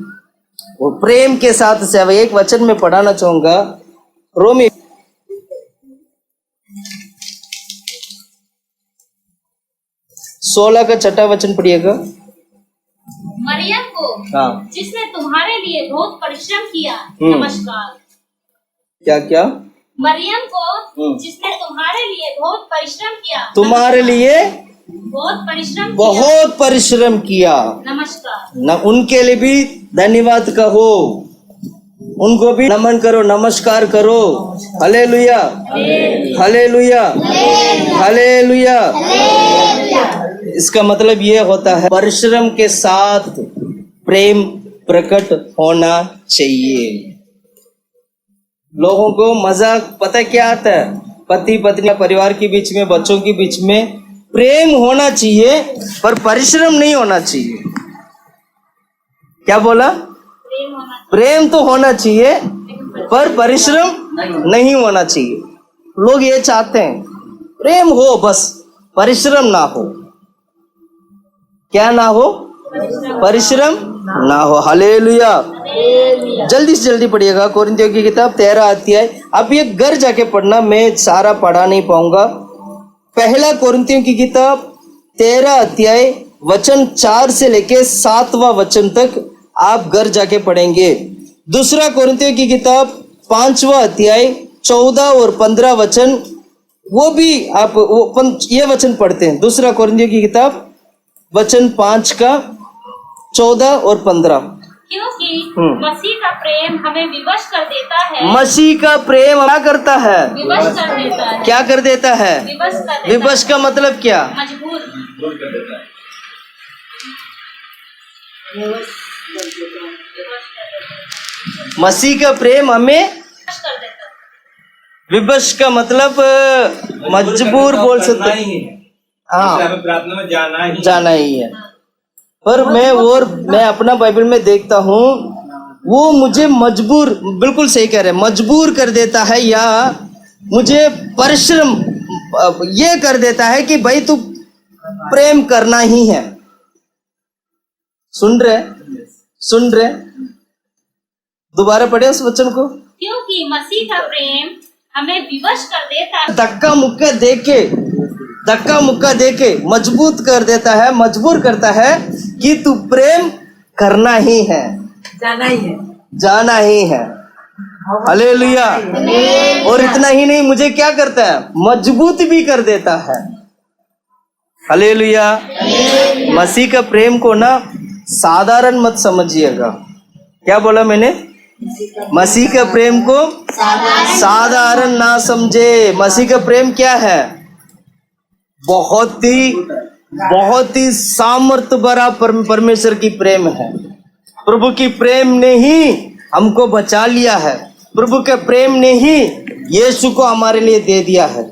वो प्रेम के साथ सेवा। एक वचन में पढ़ाना चाहूंगा, रोमी 16 का 6वां वचन पढ़िएगा। मरियम को हाँ, जिसने तुम्हारे लिए बहुत परिश्रम किया, नमस्कार। क्या क्या? मरियम को जिसने तुम्हारे लिए बहुत परिश्रम किया, तुम्हारे लिए बहुत परिश्रम किया, बहुत परिश्रम किया, नमस्कार। न उनके लिए भी धन्यवाद कहो, उनको भी नमन करो, नमस्कार करो। Hallelujah, hallelujah, hallelujah. इसका मतलब ये होता है परिश्रम के साथ प्रेम प्रकट होना चाहिए। लोगों को मजा पता क्या आता है? पति पत्नी परिवार के बीच में, बच्चों के बीच में प्रेम होना चाहिए पर परिश्रम नहीं होना चाहिए। क्या बोला? प्रेम तो होना चाहिए पर परिश्रम नहीं होना चाहिए। लोग ये चाहते हैं प्रेम हो बस परिश्रम ना हो। क्या ना हो? परिश्रम ना हो। हालेलुया। जल्दी से जल्दी पढ़िएगा कोरिन्थियों की किताब 13 अध्याय। आप ये घर जाके पढ़ना, मैं सारा पढ़ा नहीं पाऊंगा। पहला कोरिन्थियों की किताब 13 अध्याय वचन 4 से लेके 7वां वचन तक आप घर जाके पढ़ेंगे। दूसरा कोरिन्थियों की किताब 5वां अध्याय 14 और 15 वचन, वो भी आप ये वचन पढ़ते हैं। दूसरा कोरिन्थियों की किताब वचन 5 का 14 और 15। क्योंकि मसीह का प्रेम हमें विवश कर देता है। मसीह का प्रेम क्या करता है? विवश कर देता है। क्या कर देता है? विवश कर देता विवश का मतलब क्या? मजबूर। मसीह का प्रेम हमें विवश कर देता है। विवश का मतलब मजबूर बोल सकते करना ही है। हाँ, इसलिए हमें प्रार्थना में जाना ही है। पर मैं अपना बाइबल में देखता हूँ, वो मुझे मजबूर, बिल्कुल सही कह रहे हैं, मजबूर कर देता है या मुझे परिश्रम ये कर देता है कि भाई तू प्रेम करना ही है। सुन रहे? दोबारा पढ़े उस वचन को। क्योंकि मसीह का प्रेम हमें विवश कर देता है। धक्का मुक्का देके मजबूर करता है कि तू प्रेम करना ही है, जाना ही है। हालेलुया। और इतना ही नहीं, मुझे क्या करता है, मजबूत भी कर देता है। हालेलुया। मसीह का प्रेम को ना साधारण मत समझिएगा। क्या बोला मैंने? मसीह का प्रेम को साधारण ना समझे। मसीह का प्रेम क्या है? बहुत ही सामर्थ्य भरा परमेश्वर की प्रेम है। प्रभु की प्रेम ने ही हमको बचा लिया है। प्रभु के प्रेम ने ही यीशु को हमारे लिए दे दिया है।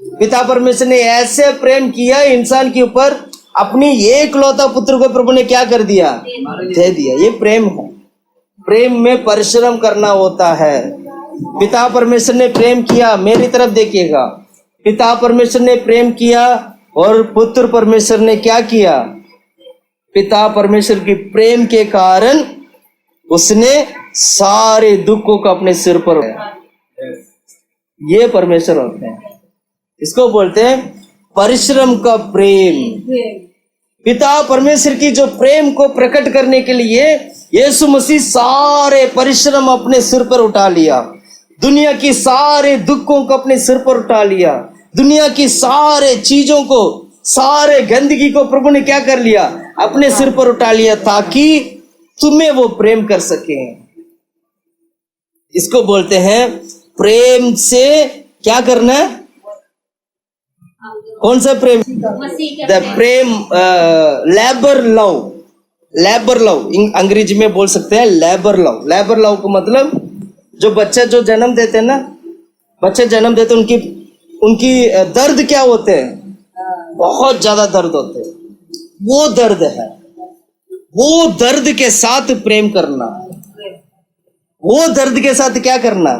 पिता परमेश्वर ने ऐसे प्रेम किया इंसान के ऊपर, अपनी एकलौता पुत्र को प्रभु ने क्या कर दिया? दे दिया। ये प्रेम है। प्रेम में परिश्रम करना होता है। पिता परमेश्वर ने प्रेम किया, मेरी तरफ देखिएगा। पिता परमेश्वर ने प्रेम किया और पुत्र परमेश्वर ने क्या किया? पिता परमेश्वर की प्रेम के कारण उसने सारे दुखों को अपने सिर पर उठाया। ये परमेश्वर होते हैं, इसको बोलते हैं परिश्रम का प्रेम। पिता परमेश्वर की जो प्रेम को प्रकट करने के लिए यीशु मसीह सारे परिश्रम अपने सिर पर उठा लिया। दुनिया की सारे दुखों को अपने सिर पर उठा लिया। दुनिया की सारे चीजों को, सारे गंदगी को प्रभु ने क्या कर लिया? अपने सिर पर उठा लिया, ताकि तुम्हें वो प्रेम कर सके। इसको बोलते हैं प्रेम से क्या करना है? कौन सा प्रेम? मसीह द प्रेम, लेबर लव अंग्रेजी में बोल सकते हैं लेबर लव का मतलब, जो बच्चे जो जन्म देते हैं ना, बच्चे जन्म देते हैं, उनकी दर्द क्या होते हैं? बहुत ज्यादा दर्द होते हैं। वो दर्द है, वो दर्द के साथ प्रेम करना, वो दर्द के साथ क्या करना?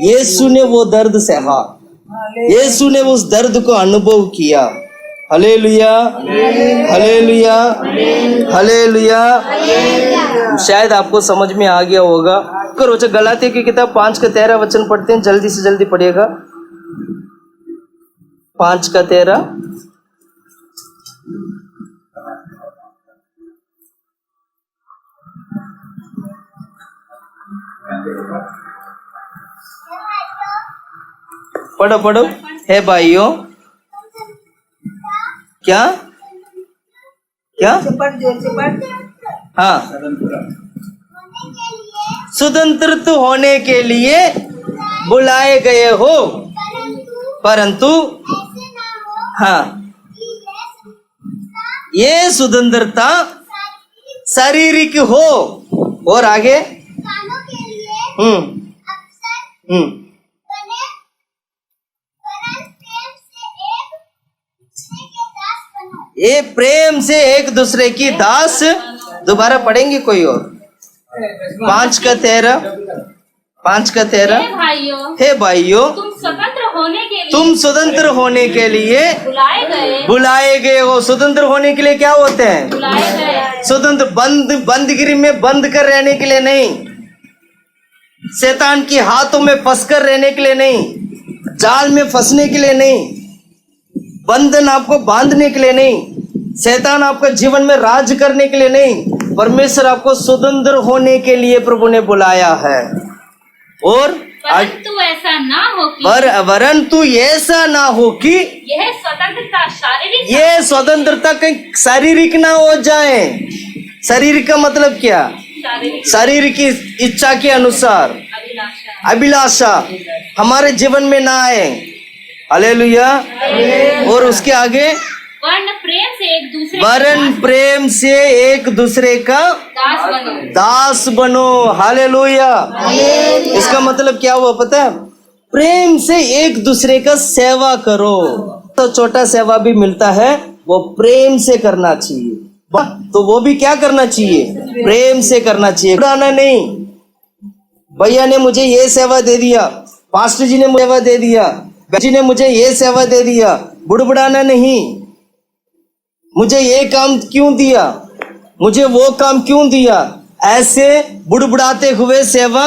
यीशु ने वो दर्द सहा, यीशु ने उस दर्द को अनुभव किया। Hallelujah, hallelujah, hallelujah. शायद आपको समझ में आ गया होगा। करो गलातिया की किताब 5:13 वचन पढ़ते हैं, जल्दी से जल्दी पढ़िएगा। 5:13। पढ़ो। हे भाइयों, क्या? हाँ, स्वतंत्र होने के लिए बुलाए गए हो, परंतु हाँ, ये स्वतंत्रता शारीरिक हो। और आगे ये प्रेम से एक दूसरे की दास। दोबारा पढ़ेंगे कोई और? 5:13। हे भाइयों, तुम स्वतंत्र होने के लिए बुलाए गए हो। स्वतंत्र होने के लिए क्या होते हैं? स्वतंत्र, बंदगिरी में बंद कर रहने के लिए नहीं, शैतान की हाथों में फंस कर रहने के लिए नहीं, जाल में फंसने के लिए नहीं, बंधन आपको बांधने के लिए नहीं, शैतान आपका जीवन में राज करने के लिए नहीं। परमेश्वर आपको स्वतंत्र होने के लिए प्रभु ने बुलाया है। और परंतु ऐसा ना हो कि यह स्वतंत्रता कहीं शारीरिक ना हो जाए। शारीरिक का मतलब क्या? शारीरिक की इच्छा के अनुसार, अभिलाषा हमारे जीवन में ना आए। हालेलुया। और उसके आगे वर्ण प्रेम से एक दूसरे का दास बनो। हालेलुया। इसका मतलब क्या हुआ पता है? प्रेम से एक दूसरे का सेवा करो। तो छोटा सेवा भी मिलता है, वो प्रेम से करना चाहिए। तो वो भी क्या करना चाहिए? प्रेम से करना चाहिए, बुढ़ाना नहीं। भैया ने मुझे ये सेवा दे दिया, पास्टर जी ने मुझे सेवा दे दिया, जी ने मुझे ये सेवा दे दिया, बुड़बुड़ाना नहीं। मुझे ये काम क्यों दिया, मुझे वो काम क्यों दिया, ऐसे बुड़बुड़ाते हुए सेवा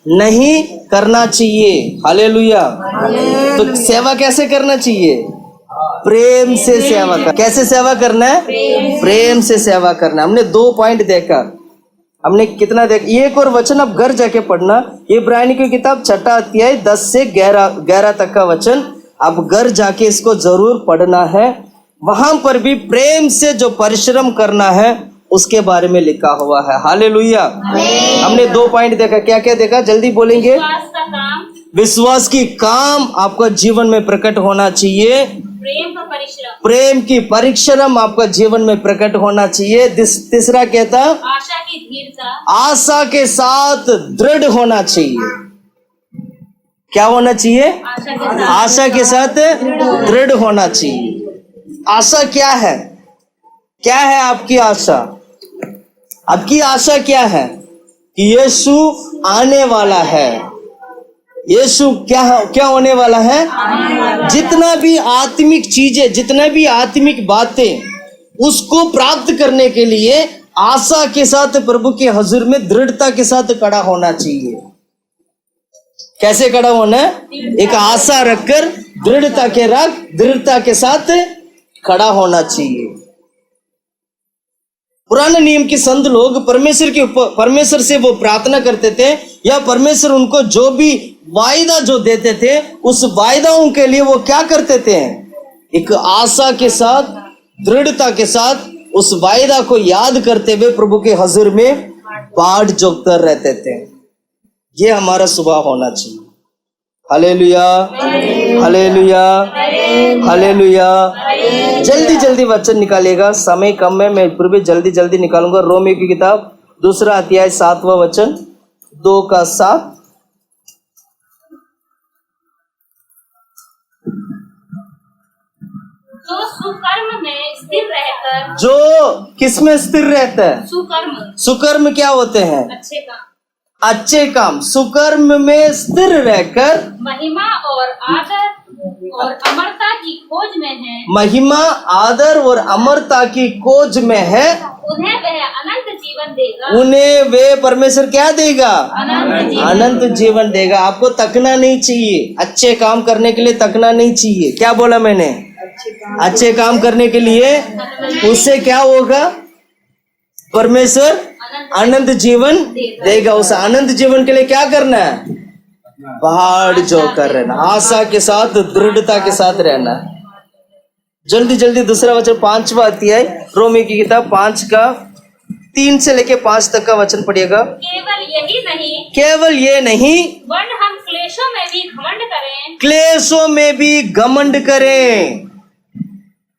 नहीं करना चाहिए। हालेलुया। तो सेवा कैसे करना चाहिए? प्रेम से सेवा कर। कैसे सेवा करना है? प्रेम से सेवा करना। हमने 2 पॉइंट देखा, हमने कितना देखा। एक और वचन आप घर जाके पढ़ना, इब्रानी की किताब 6 अध्याय 10 से 11 तक का वचन आप घर जाके इसको जरूर पढ़ना है। वहां पर भी प्रेम से जो परिश्रम करना है उसके बारे में लिखा हुआ है। हालेलुया। हमने 2 पॉइंट देखा। क्या क्या देखा? जल्दी बोलेंगे। विश्वास का काम, विश्वास की काम आपका जीवन में प्रकट होना चाहिए। प्रेम का परिश्रम, प्रेम की परिश्रम आपका जीवन में प्रकट होना चाहिए। तीसरा कहता, आशा की धीरता, आशा के साथ दृढ़ होना चाहिए। क्या होना चाहिए? आशा के साथ दृढ़ होना चाहिए। आशा क्या है? क्या है आपकी आशा? आपकी आशा क्या है? कि यीशु आने वाला है। यीशु क्या होने वाला है? जितना भी आत्मिक चीजें, जितना भी आत्मिक बातें, उसको प्राप्त करने के लिए आशा के साथ प्रभु के हुजूर में दृढ़ता के साथ खड़ा होना चाहिए। कैसे खड़ा होना है? एक आशा रखकर दृढ़ता के साथ खड़ा होना चाहिए। पुराने नियम के संत लोग परमेश्वर से वो प्रार्थना करते थे, या परमेश्वर उनको जो भी वायदा जो देते थे, उस वायदाओं के लिए वो क्या करते थे? एक आशा के साथ, दृढ़ता के साथ उस वायदा को याद करते हुए प्रभु के हुजूर में बाट जोतकर रहते थे। ये हमारा स्वभाव होना चाहिए। Hallelujah, hallelujah, hallelujah. जल्दी जल्दी वचन निकालिएगा, समय कम है, मैं फिर भी जल्दी जल्दी निकालूंगा। रोमियो की किताब 2 अध्याय 7वां वचन, 2 का 7। जो सुकर्म में स्थिर रहकर, जो किस में स्थिर रहता है? सुकर्म, सुकर्म क्या होते हैं? अच्छे काम, अच्छे काम। सुकर्म में स्थिर रहकर महिमा और आदर और अमरता की खोज में है, महिमा, आदर और अमरता की खोज में है, उन्हें वह अनंत जीवन देगा। उन्हें वे परमेश्वर क्या देगा? अनंत जीवन। अनंत जीवन देगा। आपको तकना नहीं चाहिए, अच्छे काम करने के लिए तकना नहीं चाहिए। क्या बोला मैंने? अच्छे काम करने के लिए उससे क्या होगा? परमेश्वर अनंत जीवन देगा। उस अनंत जीवन के लिए क्या करना है? भाड़ जो कर रहना, आशा के साथ, दृढ़ता के साथ रहना। जल्दी जल्दी दूसरा वचन, 5वां अध्याय रोमी की किताब 5 का 3 से लेके 5 तक का वचन पढ़िएगा। केवल यही नहीं, केवल ये नहीं, वरन हम क्लेशों में भी घमंड करें, क्लेशों में भी घमंड करें,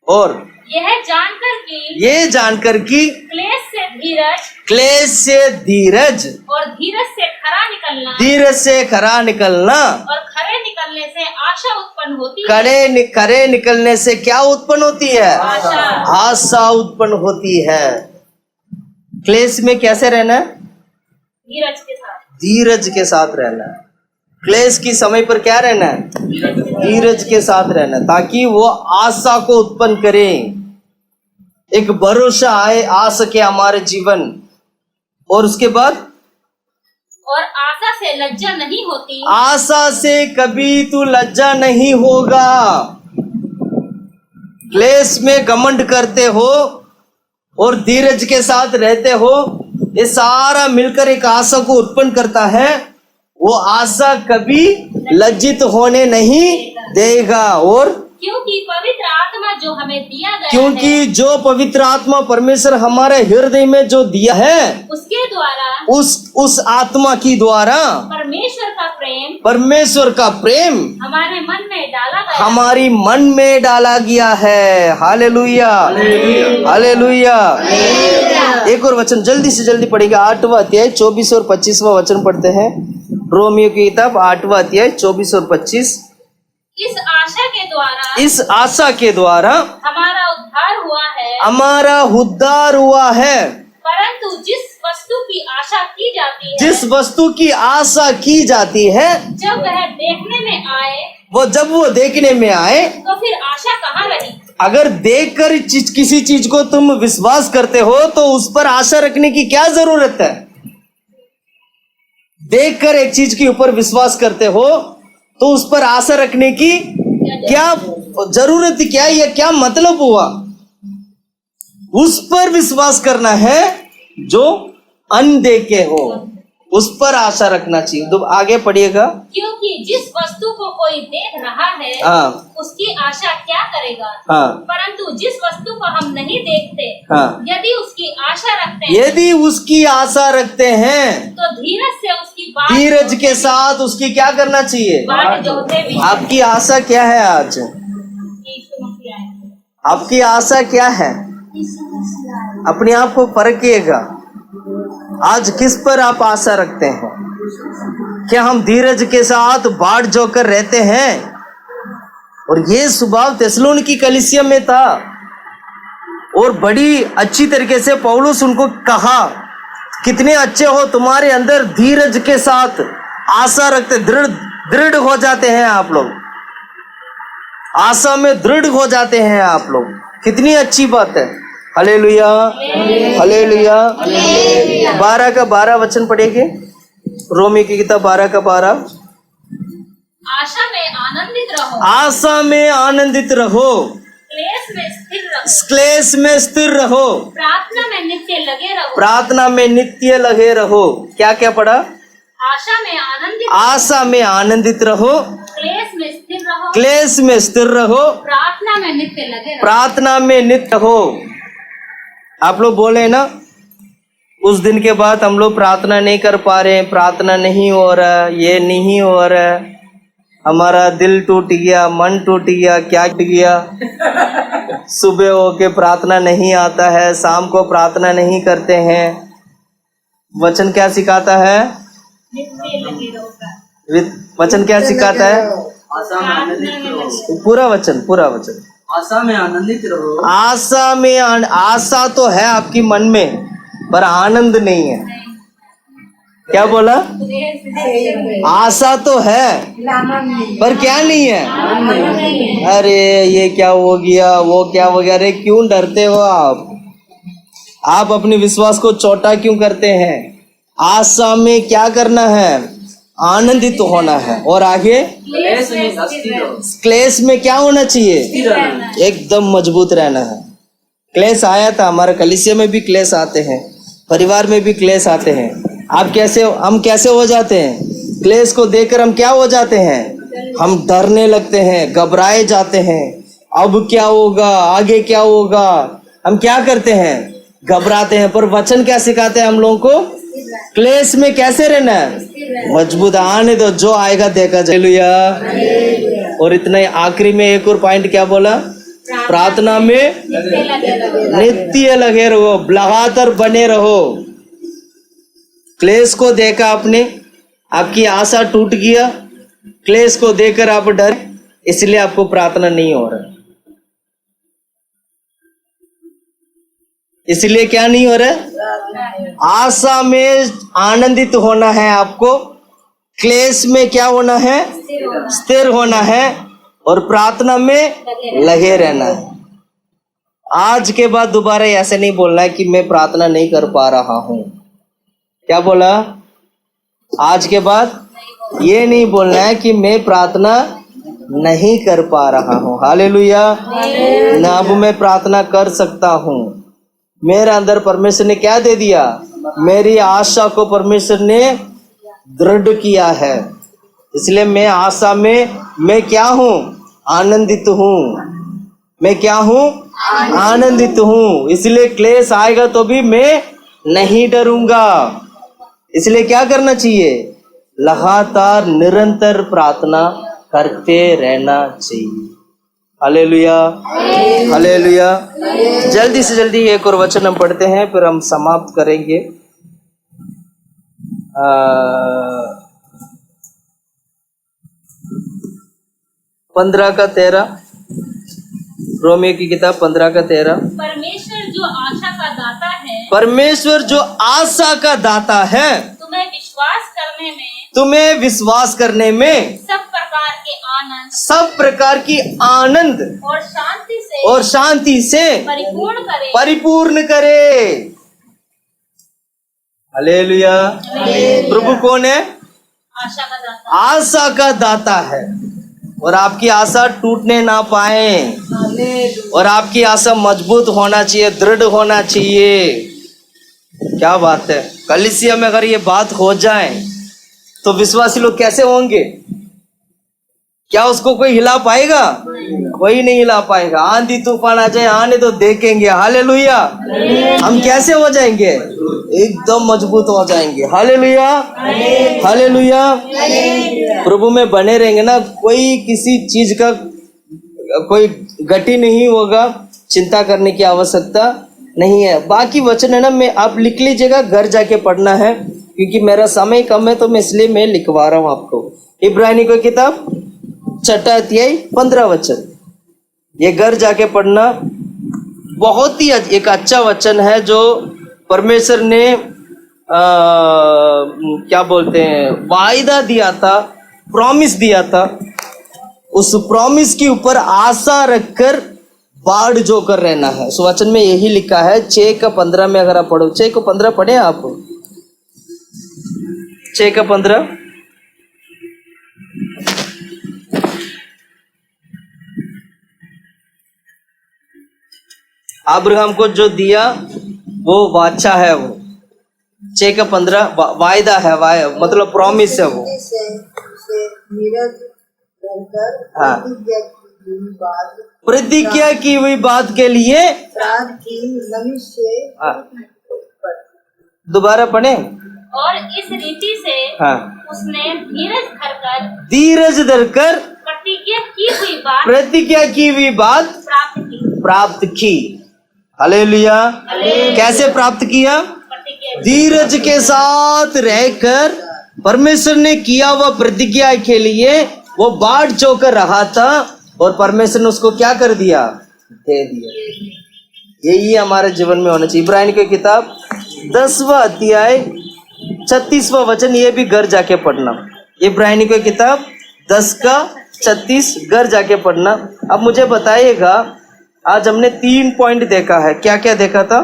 और ये जानकर कि क्लेश से धीरज और धीरज से खरा निकलना, धीरज से खरा निकलना, और खरे निकलने से आशा उत्पन्न होती है। खरे निकलने से क्या उत्पन्न होती है? आशा उत्पन्न होती है। क्लेश में कैसे रहना है? धीरज के साथ, धीरज के साथ रहना है। क्लेश की समय पर क्या रहना है? धीरज के साथ रहना, ताकि वो आशा को उत्पन्न करें, एक भरोसा आए, आ सके हमारे जीवन। और उसके बाद, और आशा से लज्जा नहीं होती, आशा से कभी तू लज्जा नहीं होगा। क्लेश में घमंड करते हो और धीरज के साथ रहते हो, ये सारा मिलकर एक आशा को उत्पन्न करता है। वो आशा कभी लज्जित होने नहीं देगा। और क्योंकि पवित्र आत्मा जो हमें दिया गया क्योंकि है, जो पवित्र आत्मा परमेश्वर हमारे हृदय में जो दिया है, उसके द्वारा, उस आत्मा की द्वारा परमेश्वर का प्रेम हमारे मन में डाला गया, हमारी मन में डाला गया है। Hallelujah, hallelujah. एक और वचन जल्दी से जल्दी पढ़ेगा, 8वां अध्याय 24 और 25वां वचन पढ़ते हैं। रोमियो की किताब 8वां अध्याय 24 और 25। इस आशा के द्वारा इस आशा के द्वारा हमारा उद्धार हुआ है, हमारा उद्धार हुआ है। परंतु जिस वस्तु की आशा की जाती है, जिस वस्तु की आशा की जाती है, जब वह देखने में आए जब वो देखने में आए, तो फिर आशा कहाँ रही। अगर देखकर किसी चीज को तुम विश्वास करते हो तो उस पर आशा रखने की क्या जरूरत है। देखकर एक चीज के ऊपर विश्वास करते हो तो उस पर आशा रखने की क्या जरूरत, क्या या क्या मतलब हुआ। उस पर विश्वास करना है जो अनदेखे हो, उस पर आशा रखना चाहिए। तो आगे पढ़िएगा। क्योंकि जिस वस्तु को कोई देख रहा है हाँ उसकी आशा क्या करेगा, हाँ परंतु जिस वस्तु को हम नहीं देखते, हाँ, यदि उसकी आशा रखते हैं, यदि उसकी आशा रखते हैं तो धीरज से उसकी बाट धीरज के साथ उसकी क्या करना चाहिए। बाट जोहते भी आपकी आशा क्या है आज? यीशु मसीह आए। आपकी आशा क्या है? अपने आप को परखिएगा। आज किस पर आप आशा रखते हैं? क्या हम धीरज के साथ बाट जोकर रहते हैं? और ये स्वभाव थिस्सलुनीकी कलीसिया में था और बड़ी अच्छी तरीके से पौलुस उनको कहा, कितने अच्छे हो, तुम्हारे अंदर धीरज के साथ आशा रखते, दृढ़ हो जाते हैं आप लोग, आशा में दृढ़ हो जाते हैं आप लोग। कितनी अच्छी बात है। Hallelujah hallelujah. 12 का 12 वचन पढ़ेंगे। रोमी की किताब 12 का 12। आशा में आनंदित रहो, आशा में आनंदित रहो, क्लेश में स्थिर रहो, क्लेश में स्थिर रहो, प्रार्थना में नित्य लगे रहो। प्रार्थना में नित्य लगे रहो। क्या क्या पढ़ा? आशा में आनंदित, आशा में आनंदित रहो, क्लेश में स्थिर रहो, क्लेश में स्थिर रहो, प्रार्थना में नित्य लगे रहो। प्रार्थना में नित्य हो। आप लोग बोले ना, उस दिन के बाद हम लोग प्रार्थना नहीं कर पा रहे, प्रार्थना नहीं हो रहा, ये नहीं हो रहा, हमारा दिल टूट गया, मन टूट गया, क्या टूट गया। सुबह होके प्रार्थना नहीं आता है, शाम को प्रार्थना नहीं करते हैं। वचन क्या सिखाता है? नित्य लगे रहो। वचन क्या सिखाता है? आशा में आनंदित रहो। पूरा वचन, पूरा वचन। आशा में आनंदित रहो। आशा में आशा तो है आपकी मन में, पर आनंद नहीं है। क्या बोला? आशा तो है पर क्या नहीं है। अरे ये क्या हो गया, वो क्या हो गया। अरे क्यों डरते हो आप अपने विश्वास को छोटा क्यों करते हैं? आशा में क्या करना है? आनंदित होना है। और आगे क्लेश में अस्थिर रहो। क्लेश में क्या होना चाहिए? स्थिर रहना। एकदम मजबूत रहना है। क्लेश आया था, हमारे कलीसिया में भी क्लेश आते हैं, परिवार में भी क्लेश आते हैं। हम कैसे हो जाते हैं? क्लेश को देखकर हम क्या हो जाते हैं? हम डरने लगते हैं, घबराए जाते हैं। अब क्या होगा, आगे क्या होगा, हम क्या करते हैं? घबराते हैं। पर वचन क्या सिखाते हैं हम लोगों को? क्लेश में कैसे रहना है? मजबूत। आने दो, जो आएगा देखा जाएगा। और इतना ही आखिरी में एक और पॉइंट क्या बोला? प्रार्थना में नित्य लगे रहो, लगातार बने रहो। क्लेश को देखा आपने, आपकी आशा टूट गया, क्लेश को देखकर आप डर, इसलिए आपको प्रार्थना नहीं हो रहा। इसलिए क्या नहीं हो रहा? आशा में आनंदित होना है आपको, क्लेश में क्या होना है? स्थिर होना है, और प्रार्थना में लगे रहना है। आज के बाद दोबारा ऐसे नहीं बोलना है कि मैं प्रार्थना नहीं कर पा रहा हूं। क्या बोला? आज के बाद ये नहीं बोलना है कि मैं प्रार्थना नहीं कर पा रहा हूं। हालेलुया। ना अब मैं प्रार्थना कर सकता हूं। मेरे अंदर परमेश्वर ने क्या दे दिया? मेरी आशा को परमेश्वर ने दृढ़ किया है। इसलिए मैं आशा में मैं क्या हूं? आनंदित हूं। मैं क्या हूं? आनंदित हूं। इसलिए क्लेश आएगा तो भी मैं नहीं डरूंगा। इसलिए क्या करना चाहिए? लगातार निरंतर प्रार्थना करते रहना चाहिए। Hallelujah hallelujah. जल्दी से जल्दी एक और वचन हम पढ़ते हैं, फिर हम समाप्त करेंगे। 15 का 13, रोमियो की किताब 15 का 13। परमेश्वर जो आशा का दाता है, परमेश्वर जो आशा का दाता है, तुम्हें विश्वास करने में सब प्रकार की आनंद और शांति से परिपूर्ण करे। हालेलुया। प्रभु कौन है? आशा का दाता। आशा का दाता है। और आपकी आशा टूटने ना पाए, और आपकी आशा मजबूत होना चाहिए, दृढ़ होना चाहिए। क्या बात है। कलीसिया में अगर ये बात हो जाए तो विश्वासी लोग कैसे होंगे? क्या उसको कोई हिला पाएगा? कोई नहीं हिला पाएगा। आंधी तूफान आ जाए, आने तो देखेंगे। हालेलुया। हम कैसे हो जाएंगे? एकदम मजबूत हो जाएंगे। Hallelujah, hallelujah. प्रभु में बने रहेंगे ना, कोई किसी चीज का कोई गति नहीं होगा, चिंता करने की आवश्यकता नहीं है। बाकी वचन है ना, मैं आप लिख लीजिएगा, घर जाके पढ़ना है, क्योंकि मेरा समय कम है तो मैं इसलिए मैं लिखवा रहा हूँ आपको। इब्रानी की किताब 6 अध्याय 15 वचन, ये घर जाके पढ़ना। बहुत ही एक अच्छा वचन है जो परमेश्वर ने क्या बोलते हैं, वायदा दिया था, प्रॉमिस दिया था। उस प्रॉमिस के ऊपर आशा रखकर बाढ़ जो कर रहना है। उस वचन में यही लिखा है 6 का 15 में। अगर आप पढ़ो 6 को 15 पढ़े आप, 6 का 15। अब्राहम को जो दिया वो वाचा है, वो 6 का 15 वायदा है, मतलब प्रॉमिस है वो। हाँ, प्रतिज्ञा की हुई बात के लिए दोबारा पढ़े। और इस रीति से हाँ, उसने धीरज धरकर प्रतिज्ञा की हुई बात प्राप्त की। हालेलुया। कैसे प्राप्त किया? धीरज के साथ रहकर परमेश्वर ने किया हुआ प्रतिज्ञा के लिए वो बाट चौकर रहा था, और परमेश्वर ने उसको क्या कर दिया? दे दिया। यही हमारे जीवन में होना चाहिए। इब्रानी की किताब 10वां अध्याय 36वां वचन, ये भी घर जाके पढ़ना। इब्रानी की किताब 10 का 36 घर जाके पढ़ना। अब मुझे बताइएगा, आज हमने 3 पॉइंट देखा है। क्या क्या देखा था?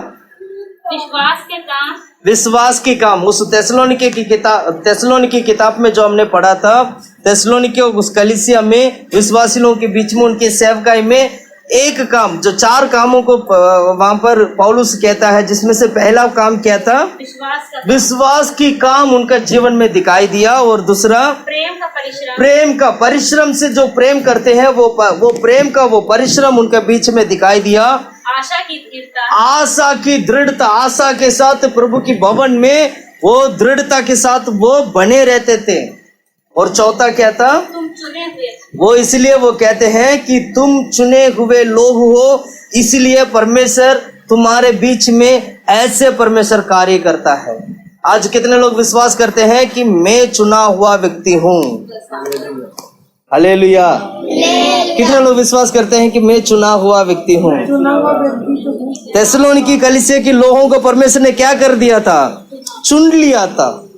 विश्वास के काम। उस थिस्सलुनीके की किताब में जो हमने पढ़ा था, थिस्सलुनीके उस कलीसिया में विश्वासी लोगों के बीच में उनके सेवकाई में एक काम, जो 4 कामों को वहां पर पौलुस कहता है, जिसमें से पहला काम क्या था? विश्वास की काम उनका जीवन में दिखाई दिया। और दूसरा प्रेम का परिश्रम से जो प्रेम करते हैं वो प्रेम का वो परिश्रम उनके बीच में दिखाई दिया। आशा की दृढ़ता, आशा के साथ प्रभु की भवन में वो दृढ़ता के साथ वो बने रहते थे। और चौथा क्या था? तुम चुने हुए। वो इसलिए वो कहते हैं कि तुम चुने हुए लोग हो, इसलिए परमेश्वर तुम्हारे बीच में ऐसे परमेश्वर कार्य करता है। आज कितने लोग विश्वास करते हैं कि मैं चुना हुआ व्यक्ति हूँ? हालेलुया। कितने लोग विश्वास करते हैं कि मैं चुना हुआ व्यक्ति हूँ? थिस्सलुनीके कलीसिया के लोगों को परमेश्वर ने क्या कर दिया था? चुन लिया था।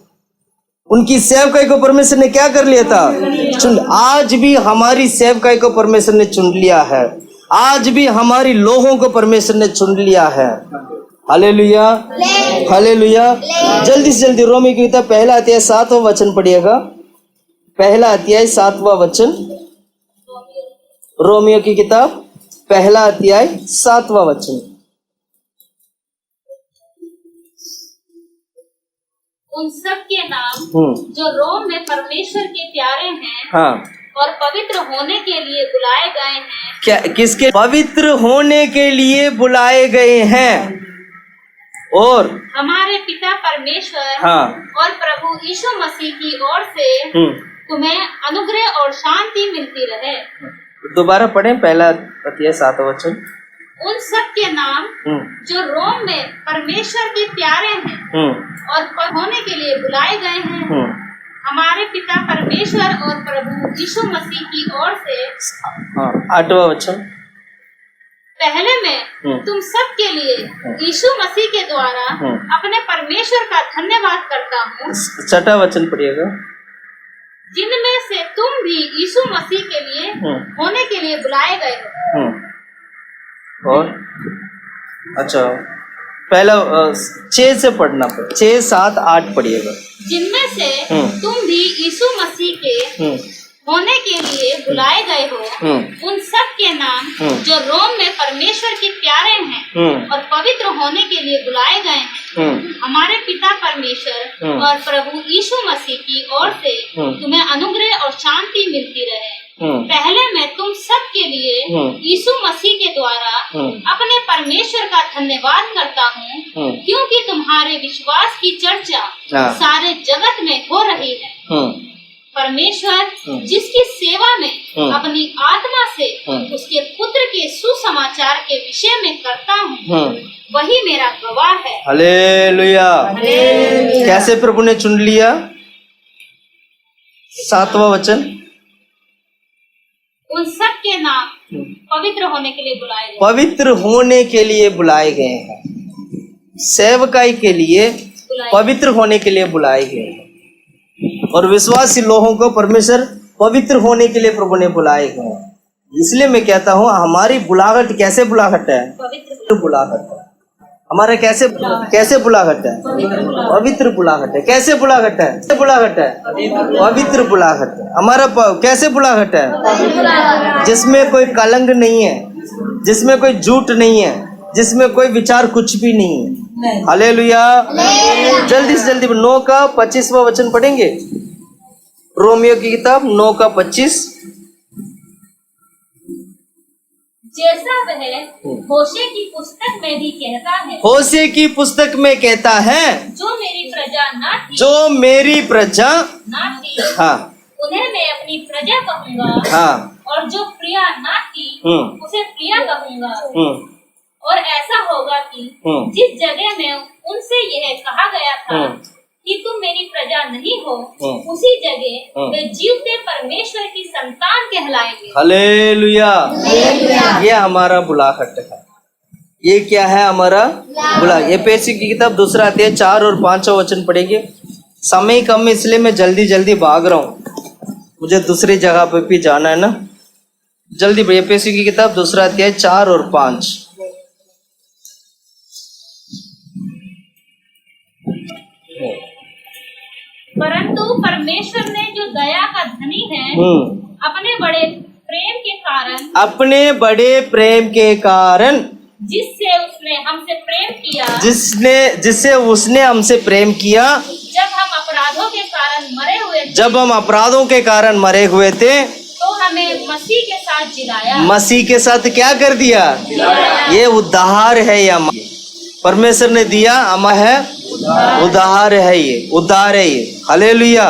उनकी सेवकाई को परमेश्वर ने क्या कर लिया था? चुन। आज भी हमारी सेवकाई को परमेश्वर ने चुन लिया है। आज भी हमारी लोगों को परमेश्वर ने चुन लिया है। Hallelujah, hallelujah. जल्दी से जल्दी रोमी की किताब 1 अध्याय 7वां वचन पढ़िएगा। 1 अध्याय 7वां वचन, रोमियो की किताब 1 अध्याय 7वां वचन। उन सब के नाम जो रोम में परमेश्वर के प्यारे हैं, हाँ, और पवित्र होने के लिए बुलाए गए हैं। क्या? किसके? पवित्र होने के लिए बुलाए गए हैं। और हमारे पिता परमेश्वर, हाँ, और प्रभु यीशु मसीह की ओर से तुम्हें अनुग्रह और शांति मिलती रहे। दोबारा पढ़ें 1 अध्याय 7वां वचन। उन सब के नाम जो रोम में परमेश्वर के प्यारे हैं और होने के लिए बुलाए गए हैं, हमारे पिता परमेश्वर और प्रभु यीशु मसीह की ओर से हाँ 8वां वचन। पहले मैं तुम सब के लिए यीशु मसीह के द्वारा अपने परमेश्वर का धन्यवाद करता हूँ, 6वां वचन पढ़िएगा। जिनमें से तुम भी यीशु मसीह के लिए होने के लिए बुलाए गए हो। और अच्छा पहला 6 से पढ़ना पड़े, 6, 7, 8 पढ़िएगा। जिनमें से तुम भी यीशु मसीह के होने के लिए बुलाए गए हो, उन सब के नाम जो रोम में परमेश्वर के प्यारे हैं और पवित्र होने के लिए बुलाए गए हैं, हमारे पिता परमेश्वर और प्रभु यीशु मसीह की ओर से तुम्हें अनुग्रह और शांति मिलती रहे। पहले मैं तुम सब के लिए यीशु मसीह के द्वारा अपने परमेश्वर का धन्यवाद करता हूँ, क्योंकि तुम्हारे विश्वास की चर्चा सारे जगत में हो रही है। परमेश्वर जिसकी सेवा में अपनी आत्मा से उसके पुत्र के सुसमाचार के विषय में करता हूँ, वही मेरा गवाह है। हालेलुया। कैसे प्रभु ने चुन लिया? 7वां वचन। उन सब के नाम पवित्र होने के लिए बुलाए गए। पवित्र होने के लिए बुलाए गए हैं, सेवकाई के लिए पवित्र होने के लिए बुलाए गए हैं। और विश्वासी लोगों को परमेश्वर पवित्र होने के लिए प्रभु ने बुलाए गए हैं। इसलिए मैं कहता हूँ हमारी बुलाहट कैसे बुलाहट है? पवित्र बुलाहट है हमारा। कैसे बुलाहट है? पवित्र बुलाहट है। कैसे बुलाहट है? पवित्र बुलाहट है हमारा। कैसे बुलाहट है? जिसमें कोई कलंक नहीं है, जिसमें कोई झूठ नहीं है, जिसमें कोई विचार कुछ भी नहीं है। हालेलुया। जल्दी से जल्दी 9 का 25वां वचन पढ़ेंगे। रोमियो की किताब 9 का 25। जैसा वह होशे की पुस्तक में भी कहता है, होशे की पुस्तक में कहता है, जो मेरी प्रजा ना थी, जो मेरी प्रजा ना थी, हाँ उन्हें मैं अपनी प्रजा कहूँगा, हाँ, और जो प्रिया ना थी उसे प्रिया कहूँगा। और ऐसा होगा कि जिस जगह में उनसे यह कहा गया था कि तुम मेरी प्रजा नहीं हो, उसी जगह वे जीवते परमेश्वर की संतान कहलाएंगे। हालेलुया। ये हमारा बुलाहट है। ये क्या है हमारा बुला? एफेसी की किताब 2 अध्याय 4 और 5 वचन पढ़ेंगे। समय कम इसलिए मैं जल्दी जल्दी भाग रहा हूँ, मुझे दूसरी जगह पे भी जाना है ना। जल्दी एफेसी की किताब 2 अध्याय 4 और 5। परंतु परमेश्वर ने जो दया का धनी है, अपने बड़े प्रेम के कारण जिससे उसने हमसे प्रेम किया, जब हम अपराधों के कारण मरे हुए थे, तो हमें मसीह के साथ जिलाया। मसीह के साथ क्या कर दिया? ये उद्धार है। या परमेश्वर ने दिया, अमा है उद्धार है। ये उद्धार है। ये हालेलुया।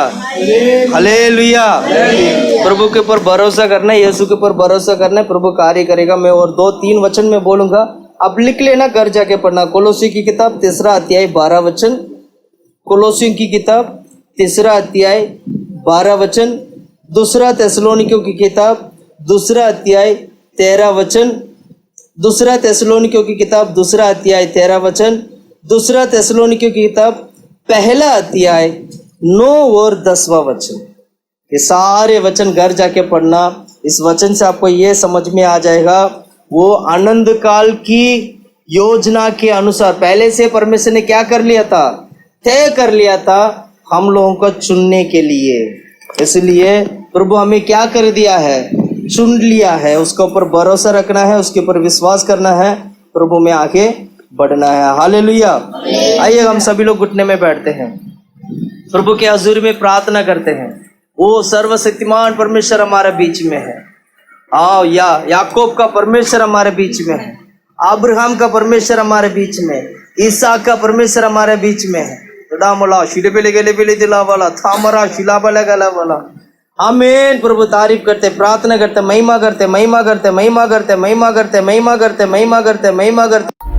हालेलुया। प्रभु के ऊपर भरोसा करना है, यीशु के ऊपर भरोसा करना है, प्रभु कार्य करेगा। मैं और 2-3 वचन में बोलूंगा, अब लिख लेना, घर जाके पढ़ना। कोलोसी की किताब 3 अध्याय 12 वचन। कोलोसी की किताब 3 अध्याय 12 वचन। 2 थिस्सलुनीकियों की किताब 2 अध्याय 13 वचन। 2 थिस्सलुनीकियों की किताब 2 अध्याय 13 वचन। 2 थिस्सलुनीकियों की किताब 1 अध्याय 9 और 10वां वचन। ये सारे वचन घर जाके पढ़ना। इस वचन से आपको ये समझ में आ जाएगा, वो आनंद काल की योजना के अनुसार पहले से परमेश्वर ने क्या कर लिया था? तय कर लिया था हम लोगों को चुनने के लिए। इसलिए प्रभु हमें क्या कर दिया है? चुन लिया है। उसके ऊपर भरोसा रखना है, उसके ऊपर विश्वास करना है, प्रभु में आगे बढ़ना है। हालेलुया। आइए हम सभी लोग घुटने में बैठते हैं, प्रभु के हजूर में प्रार्थना करते हैं। वो सर्वशक्तिमान परमेश्वर हमारे बीच में है। आओ, याकूब का परमेश्वर हमारे बीच में है, अब्राहम का परमेश्वर हमारे बीच में, ईसा का परमेश्वर हमारे बीच में है। आमीन। प्रभु तारीफ करते, प्रार्थना करते, महिमा करते, महिमा करते, महिमा करते, महिमा करते, महिमा करते, महिमा करते, महिमा करते।